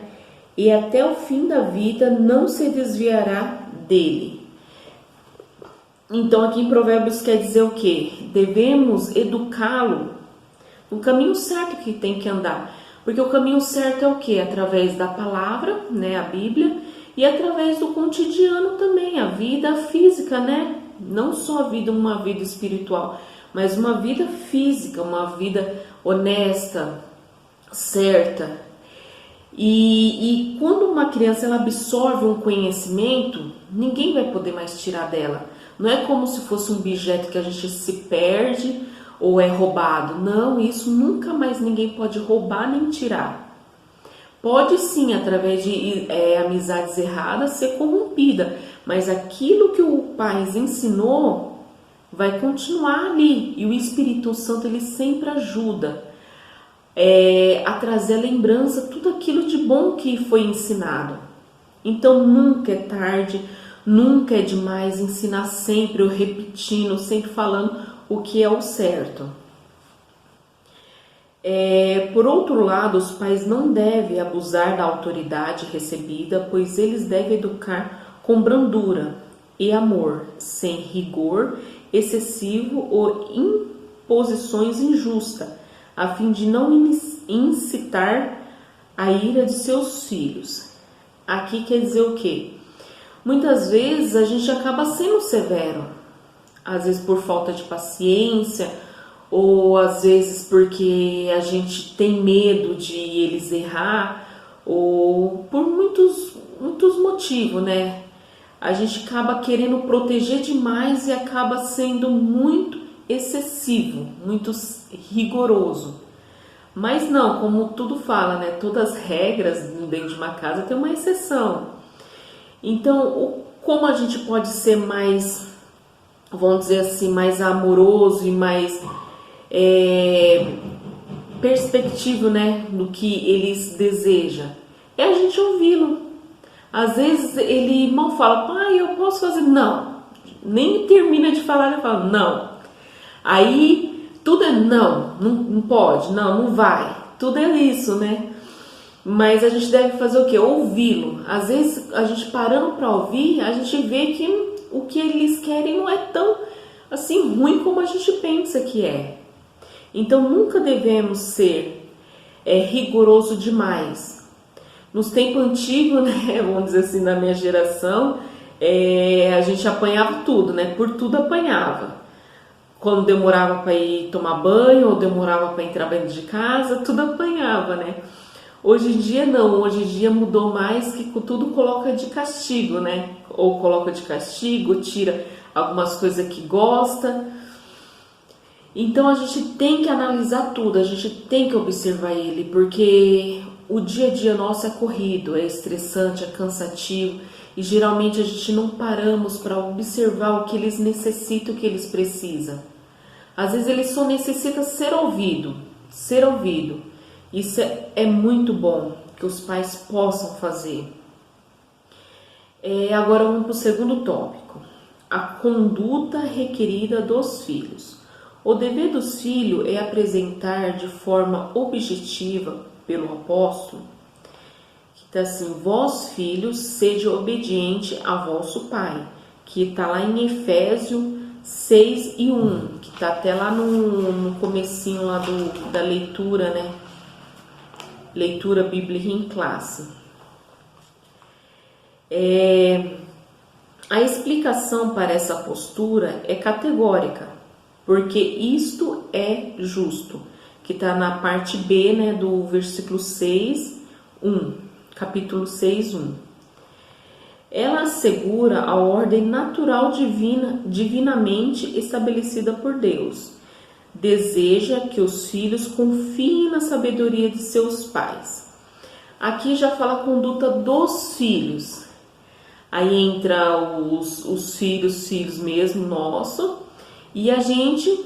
E até o fim da vida não se desviará dele. Então, aqui em Provérbios quer dizer o quê? Devemos educá-lo no caminho certo que tem que andar. Porque o caminho certo é o quê? Através da palavra, né, a Bíblia, e através do cotidiano também, a vida física, né? Não só uma vida espiritual, mas uma vida física, uma vida honesta, certa. E quando uma criança ela absorve um conhecimento, ninguém vai poder mais tirar dela. Não é como se fosse um objeto que a gente se perde ou é roubado. Não, isso nunca mais ninguém pode roubar nem tirar. Pode sim, através de amizades erradas, ser corrompida, mas aquilo que o pai ensinou vai continuar ali. E o Espírito Santo ele sempre ajuda a trazer a lembrança tudo aquilo de bom que foi ensinado. Então nunca é tarde, nunca é demais ensinar sempre, ou repetindo, sempre falando o que é o certo. Por outro lado, os pais não devem abusar da autoridade recebida, pois eles devem educar com brandura e amor, sem rigor excessivo ou imposições injustas, a fim de não incitar a ira de seus filhos. Aqui quer dizer o quê? Muitas vezes a gente acaba sendo severo, às vezes por falta de paciência, ou às vezes porque a gente tem medo de eles errar, ou por muitos motivos, né? A gente acaba querendo proteger demais e acaba sendo muito excessivo, muito rigoroso. Mas não, como tudo fala, né? Todas as regras dentro de uma casa tem uma exceção. Então, como a gente pode ser mais, vamos dizer assim, mais amoroso e mais perspectivo, né? Do que eles desejam? É a gente ouvi-lo. Às vezes ele mal fala, pai, eu posso fazer? Não. Nem termina de falar, ele fala, não. Aí tudo é não pode, não vai. Tudo é isso, né? Mas a gente deve fazer o quê? Ouvi-lo. Às vezes a gente parando para ouvir, a gente vê que o que eles querem não é tão assim ruim como a gente pensa que é. Então nunca devemos ser rigoroso demais. Nos tempos antigos, né, vamos dizer assim, na minha geração, a gente apanhava tudo, né? Por tudo apanhava. Quando demorava para ir tomar banho ou demorava para entrar dentro de casa, tudo apanhava, né? Hoje em dia não, hoje em dia mudou mais que tudo coloca de castigo, né? Ou coloca de castigo, tira algumas coisas que gosta. Então a gente tem que analisar tudo, a gente tem que observar ele, porque o dia a dia nosso é corrido, é estressante, é cansativo e geralmente a gente não paramos para observar o que eles necessitam, o que eles precisam. Às vezes eles só necessitam ser ouvido. Isso é muito bom que os pais possam fazer. Agora vamos para o segundo tópico. A conduta requerida dos filhos. O dever dos filhos é apresentar de forma objetiva pelo apóstolo, que está assim, vós filhos, sede obediente a vosso pai, que está lá em Efésios 6 e 1, que está até lá no comecinho lá da leitura, né? Leitura bíblica em classe. A explicação para essa postura é categórica, porque isto é justo, que está na parte B, né, do versículo 6, 1, capítulo 6, 1. ela assegura a ordem natural divinamente estabelecida por Deus. Deseja que os filhos confiem na sabedoria de seus pais. Aqui já fala a conduta dos filhos. Aí entra os filhos mesmo, nosso, e a gente,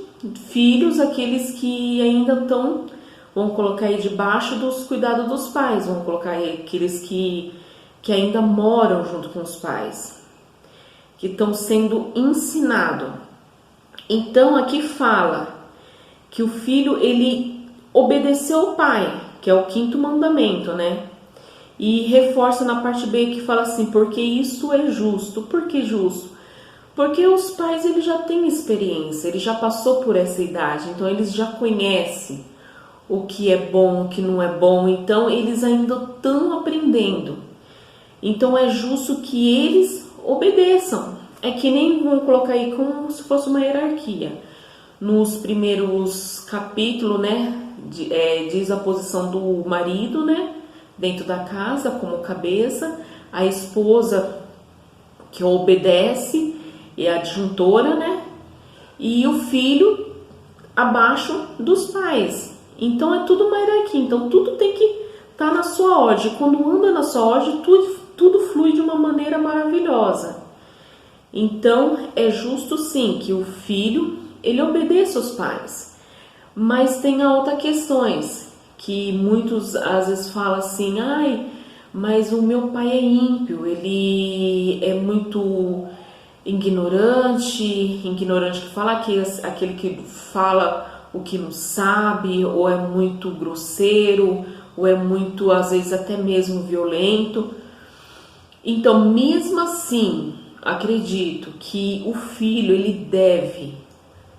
filhos, aqueles que ainda estão, vamos colocar aí debaixo dos cuidados dos pais, vamos colocar aí aqueles que ainda moram junto com os pais, que estão sendo ensinados. Então aqui fala que o filho, ele obedeceu ao pai, que é o 5º mandamento, né? E reforça na parte B que fala assim, porque isso é justo. Por que justo? Porque os pais, eles já têm experiência, ele já passou por essa idade, então eles já conhecem o que é bom, o que não é bom, então eles ainda estão aprendendo. Então é justo que eles obedeçam. É que nem, vamos colocar aí como se fosse uma hierarquia. Nos primeiros capítulos, né, diz a posição do marido, né, dentro da casa como cabeça, a esposa que obedece é a adjuntora, né, e o filho abaixo dos pais. Então é tudo uma hierarquia, então tudo tem que estar na sua ordem. Quando anda na sua ordem, tudo flui de uma maneira maravilhosa. Então é justo sim que o filho, ele obedeça aos pais. Mas tem outras questões, que muitos às vezes falam assim, mas o meu pai é ímpio, ele é muito ignorante que fala aquele que fala o que não sabe, ou é muito grosseiro, ou é muito, às vezes, até mesmo violento. Então, mesmo assim, acredito que o filho, ele deve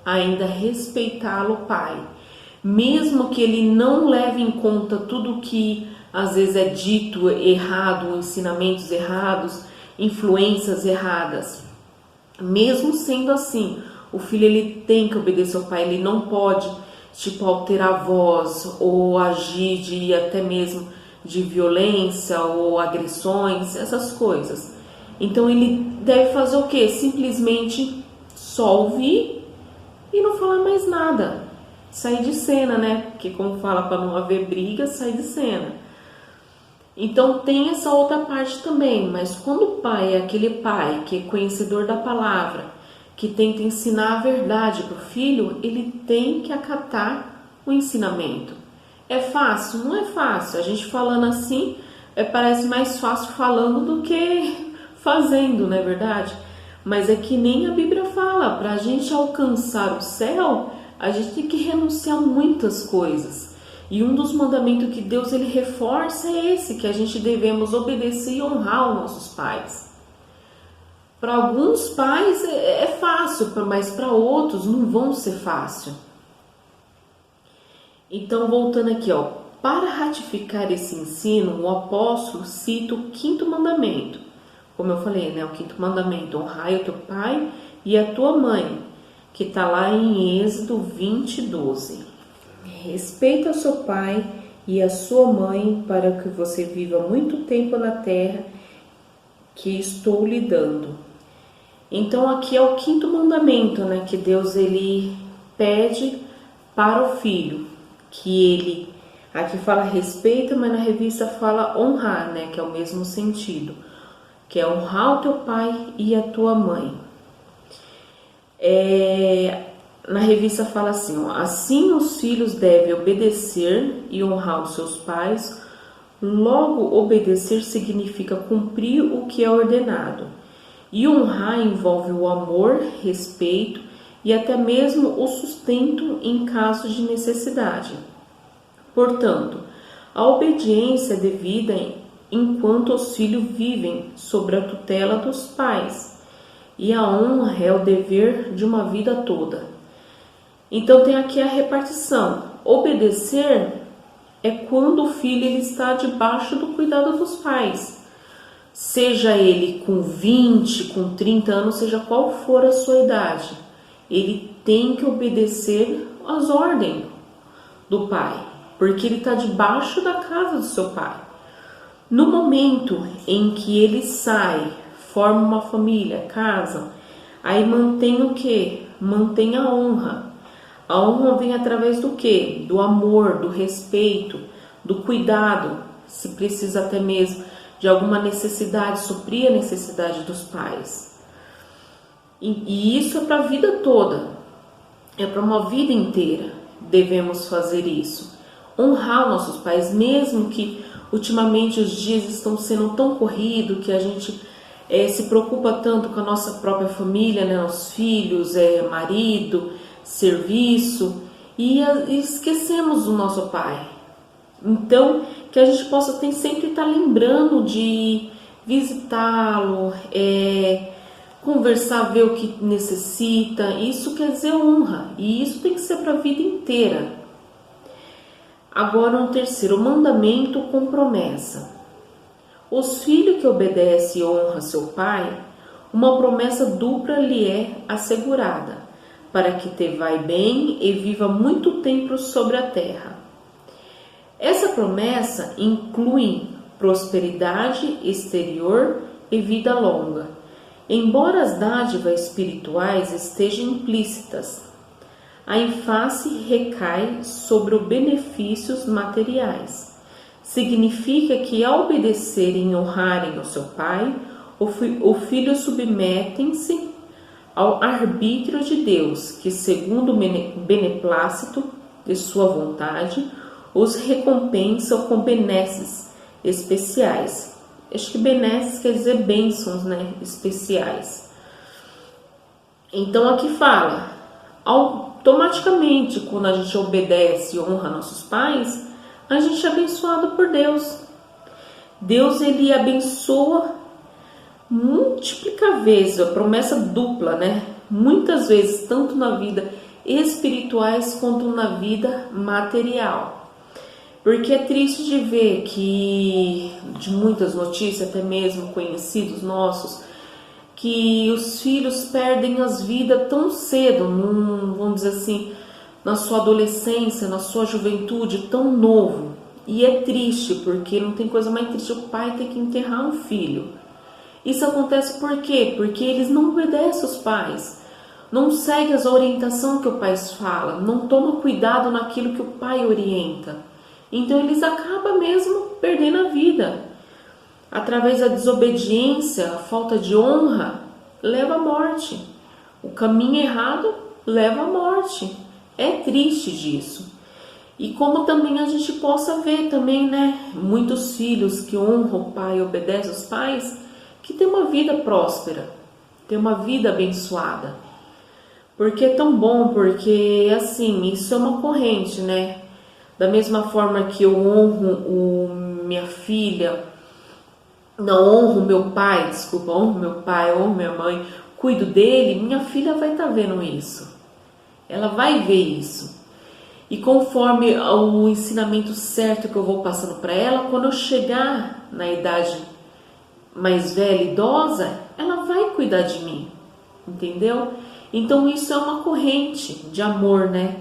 ainda respeitá-lo, pai. Mesmo que ele não leve em conta tudo que às vezes é dito errado, ensinamentos errados, influências erradas. Mesmo sendo assim, o filho, ele tem que obedecer ao pai, ele não pode, alterar a voz ou agir até mesmo de violência ou agressões, essas coisas. Então ele deve fazer o quê? Simplesmente só ouvir e não falar mais nada. Sair de cena, né? Porque como fala, para não haver briga, sair de cena. Então tem essa outra parte também, mas quando o pai é aquele pai que é conhecedor da palavra, que tenta ensinar a verdade para o filho, ele tem que acatar o ensinamento. É fácil? Não é fácil. A gente falando assim, parece mais fácil falando do que fazendo, não é verdade? Mas é que nem a Bíblia fala, para a gente alcançar o céu, a gente tem que renunciar a muitas coisas. E um dos mandamentos que Deus, ele reforça é esse, que a gente devemos obedecer e honrar os nossos pais. Para alguns pais é fácil, mas para outros não vão ser fácil. Então, voltando aqui, para ratificar esse ensino, o apóstolo cita o 5º mandamento. Como eu falei, né, o 5º mandamento, honrai o teu pai e a tua mãe, que está lá em Êxodo 20:12. Respeita o seu pai e a sua mãe para que você viva muito tempo na terra que estou lhe dando. Então aqui é o 5º mandamento, né, que Deus, ele pede para o filho, que ele, aqui fala respeita, mas na revista fala honrar, né, que é o mesmo sentido, que é honrar o teu pai e a tua mãe. Na revista fala assim, assim os filhos devem obedecer e honrar os seus pais. Logo, obedecer significa cumprir o que é ordenado. E honrar envolve o amor, respeito e até mesmo o sustento em caso de necessidade. Portanto, a obediência é devida enquanto os filhos vivem sob a tutela dos pais. E a honra é o dever de uma vida toda. Então tem aqui a repartição. Obedecer é quando o filho, ele está debaixo do cuidado dos pais. Seja ele com 20, com 30 anos, seja qual for a sua idade. Ele tem que obedecer às ordens do pai, porque ele está debaixo da casa do seu pai. No momento em que ele sai formam uma família, casam, aí mantém o quê? Mantém a honra. A honra vem através do quê? Do amor, do respeito, do cuidado, se precisa até mesmo de alguma necessidade, suprir a necessidade dos pais. E isso é para a vida toda, é para uma vida inteira. Devemos fazer isso, honrar nossos pais, mesmo que ultimamente os dias estão sendo tão corridos que a gente se preocupa tanto com a nossa própria família, né? Os filhos, marido, serviço, e esquecemos o nosso pai. Então, que a gente possa sempre estar lembrando de visitá-lo, conversar, ver o que necessita. Isso quer dizer honra, e isso tem que ser para a vida inteira. Agora, um terceiro mandamento com promessa. Os filhos que obedecem e honram seu pai, uma promessa dupla lhe é assegurada, para que te vai bem e viva muito tempo sobre a terra. Essa promessa inclui prosperidade exterior e vida longa, embora as dádivas espirituais estejam implícitas. A ênfase recai sobre os benefícios materiais. Significa que ao obedecerem e honrarem o seu pai, o filho submetem-se ao arbítrio de Deus, que segundo o beneplácito de sua vontade, os recompensam com benesses especiais. Acho que benesses quer dizer bênçãos, né? Especiais. Então aqui fala, automaticamente, quando a gente obedece e honra nossos pais, a gente é abençoado por Deus. Deus, ele abençoa multiplica vezes, a promessa dupla, né? Muitas vezes, tanto na vida espirituais quanto na vida material. Porque é triste de ver que, de muitas notícias, até mesmo conhecidos nossos, que os filhos perdem as vidas tão cedo, vamos dizer assim, na sua adolescência, na sua juventude, tão novo. E é triste, porque não tem coisa mais triste o pai ter que enterrar um filho. Isso acontece por quê? Porque eles não obedecem os pais, não seguem as orientações que o pai fala, não tomam cuidado naquilo que o pai orienta. Então eles acabam mesmo perdendo a vida. Através da desobediência, a falta de honra, leva à morte. O caminho errado leva à morte. É triste disso. E como também a gente possa ver também, né? Muitos filhos que honram o pai e obedecem os pais, que tem uma vida próspera, tem uma vida abençoada. Porque é tão bom, porque assim, isso é uma corrente, né? Da mesma forma que eu honro minha filha, não honro meu pai, honro meu pai, honro minha mãe, cuido dele, minha filha vai estar vendo isso. Ela vai ver isso. E conforme o ensinamento certo que eu vou passando para ela, quando eu chegar na idade mais velha, idosa, ela vai cuidar de mim, entendeu? Então isso é uma corrente de amor, né?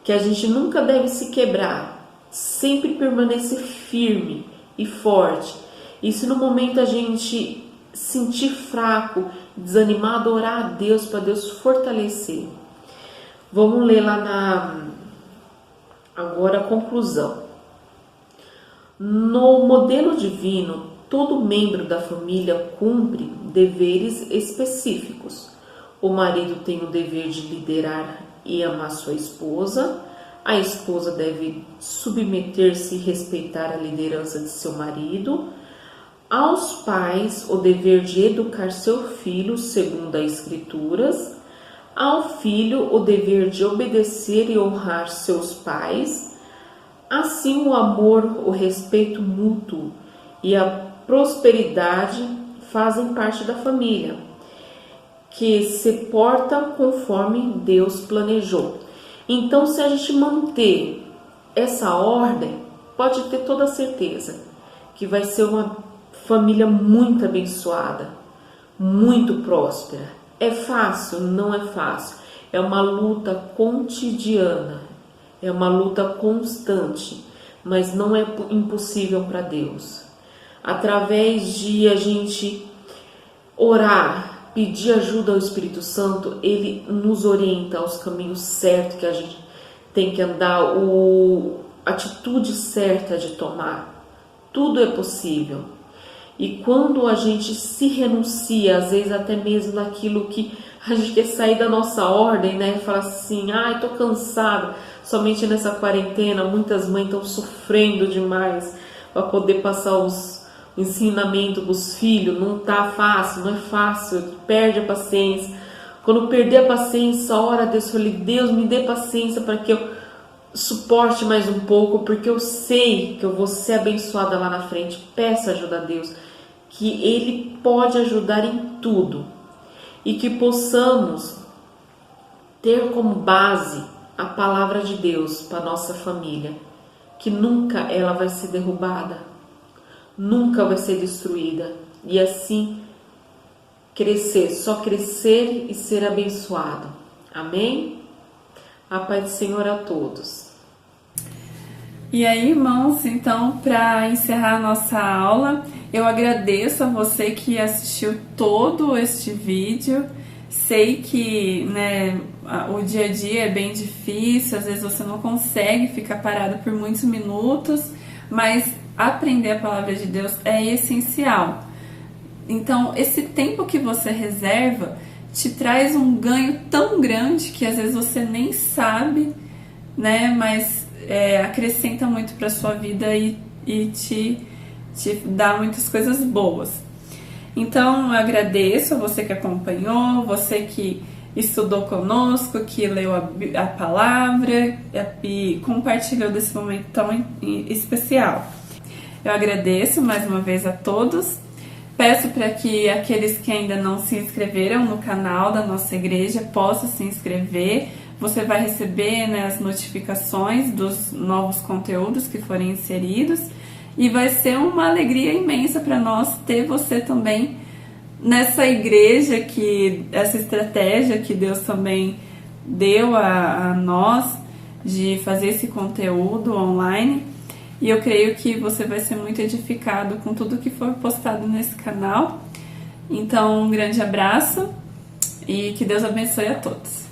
Que a gente nunca deve se quebrar, sempre permanecer firme e forte. E se no momento a gente sentir fraco, desanimado, orar a Deus para Deus fortalecer. Vamos ler lá agora a conclusão. No modelo divino, todo membro da família cumpre deveres específicos. O marido tem o dever de liderar e amar sua esposa. A esposa deve submeter-se e respeitar a liderança de seu marido. Aos pais, o dever de educar seu filho segundo as Escrituras. Ao filho, o dever de obedecer e honrar seus pais. Assim, o amor, o respeito mútuo e a prosperidade fazem parte da família, que se porta conforme Deus planejou. Então, se a gente manter essa ordem, pode ter toda a certeza que vai ser uma família muito abençoada, muito próspera. É fácil? Não é fácil. É uma luta cotidiana, é uma luta constante, mas não é impossível para Deus. Através de a gente orar, pedir ajuda ao Espírito Santo, ele nos orienta aos caminhos certos que a gente tem que andar, a atitude certa de tomar. Tudo é possível. E quando a gente se renuncia, às vezes até mesmo naquilo que a gente quer sair da nossa ordem, né? Fala assim, ai, tô cansada. Somente nessa quarentena, muitas mães estão sofrendo demais para poder passar os ensinamentos para os filhos. Não tá fácil, não é fácil, perde a paciência. Quando perder a paciência, ora a Deus, falei, Deus, me dê paciência para que eu suporte mais um pouco, porque eu sei que eu vou ser abençoada lá na frente. Peça ajuda a Deus, que Ele pode ajudar em tudo, e que possamos ter como base a palavra de Deus para nossa família, que nunca ela vai ser derrubada, nunca vai ser destruída, e assim crescer, só crescer e ser abençoado. Amém? A paz do Senhor a todos. E aí, irmãos, então, para encerrar a nossa aula, eu agradeço a você que assistiu todo este vídeo. Sei que, né, o dia a dia é bem difícil, às vezes você não consegue ficar parado por muitos minutos, mas aprender a palavra de Deus é essencial. Então, esse tempo que você reserva te traz um ganho tão grande que às vezes você nem sabe, né, mas acrescenta muito para sua vida e te dá muitas coisas boas. Então, eu agradeço a você que acompanhou, você que estudou conosco, que leu a palavra e compartilhou desse momento tão especial. Eu agradeço mais uma vez a todos. Peço para que aqueles que ainda não se inscreveram no canal da nossa igreja possam se inscrever. Você vai receber, né, as notificações dos novos conteúdos que forem inseridos. E vai ser uma alegria imensa para nós ter você também nessa igreja, essa estratégia que Deus também deu a nós de fazer esse conteúdo online. E eu creio que você vai ser muito edificado com tudo que for postado nesse canal. Então, um grande abraço e que Deus abençoe a todos.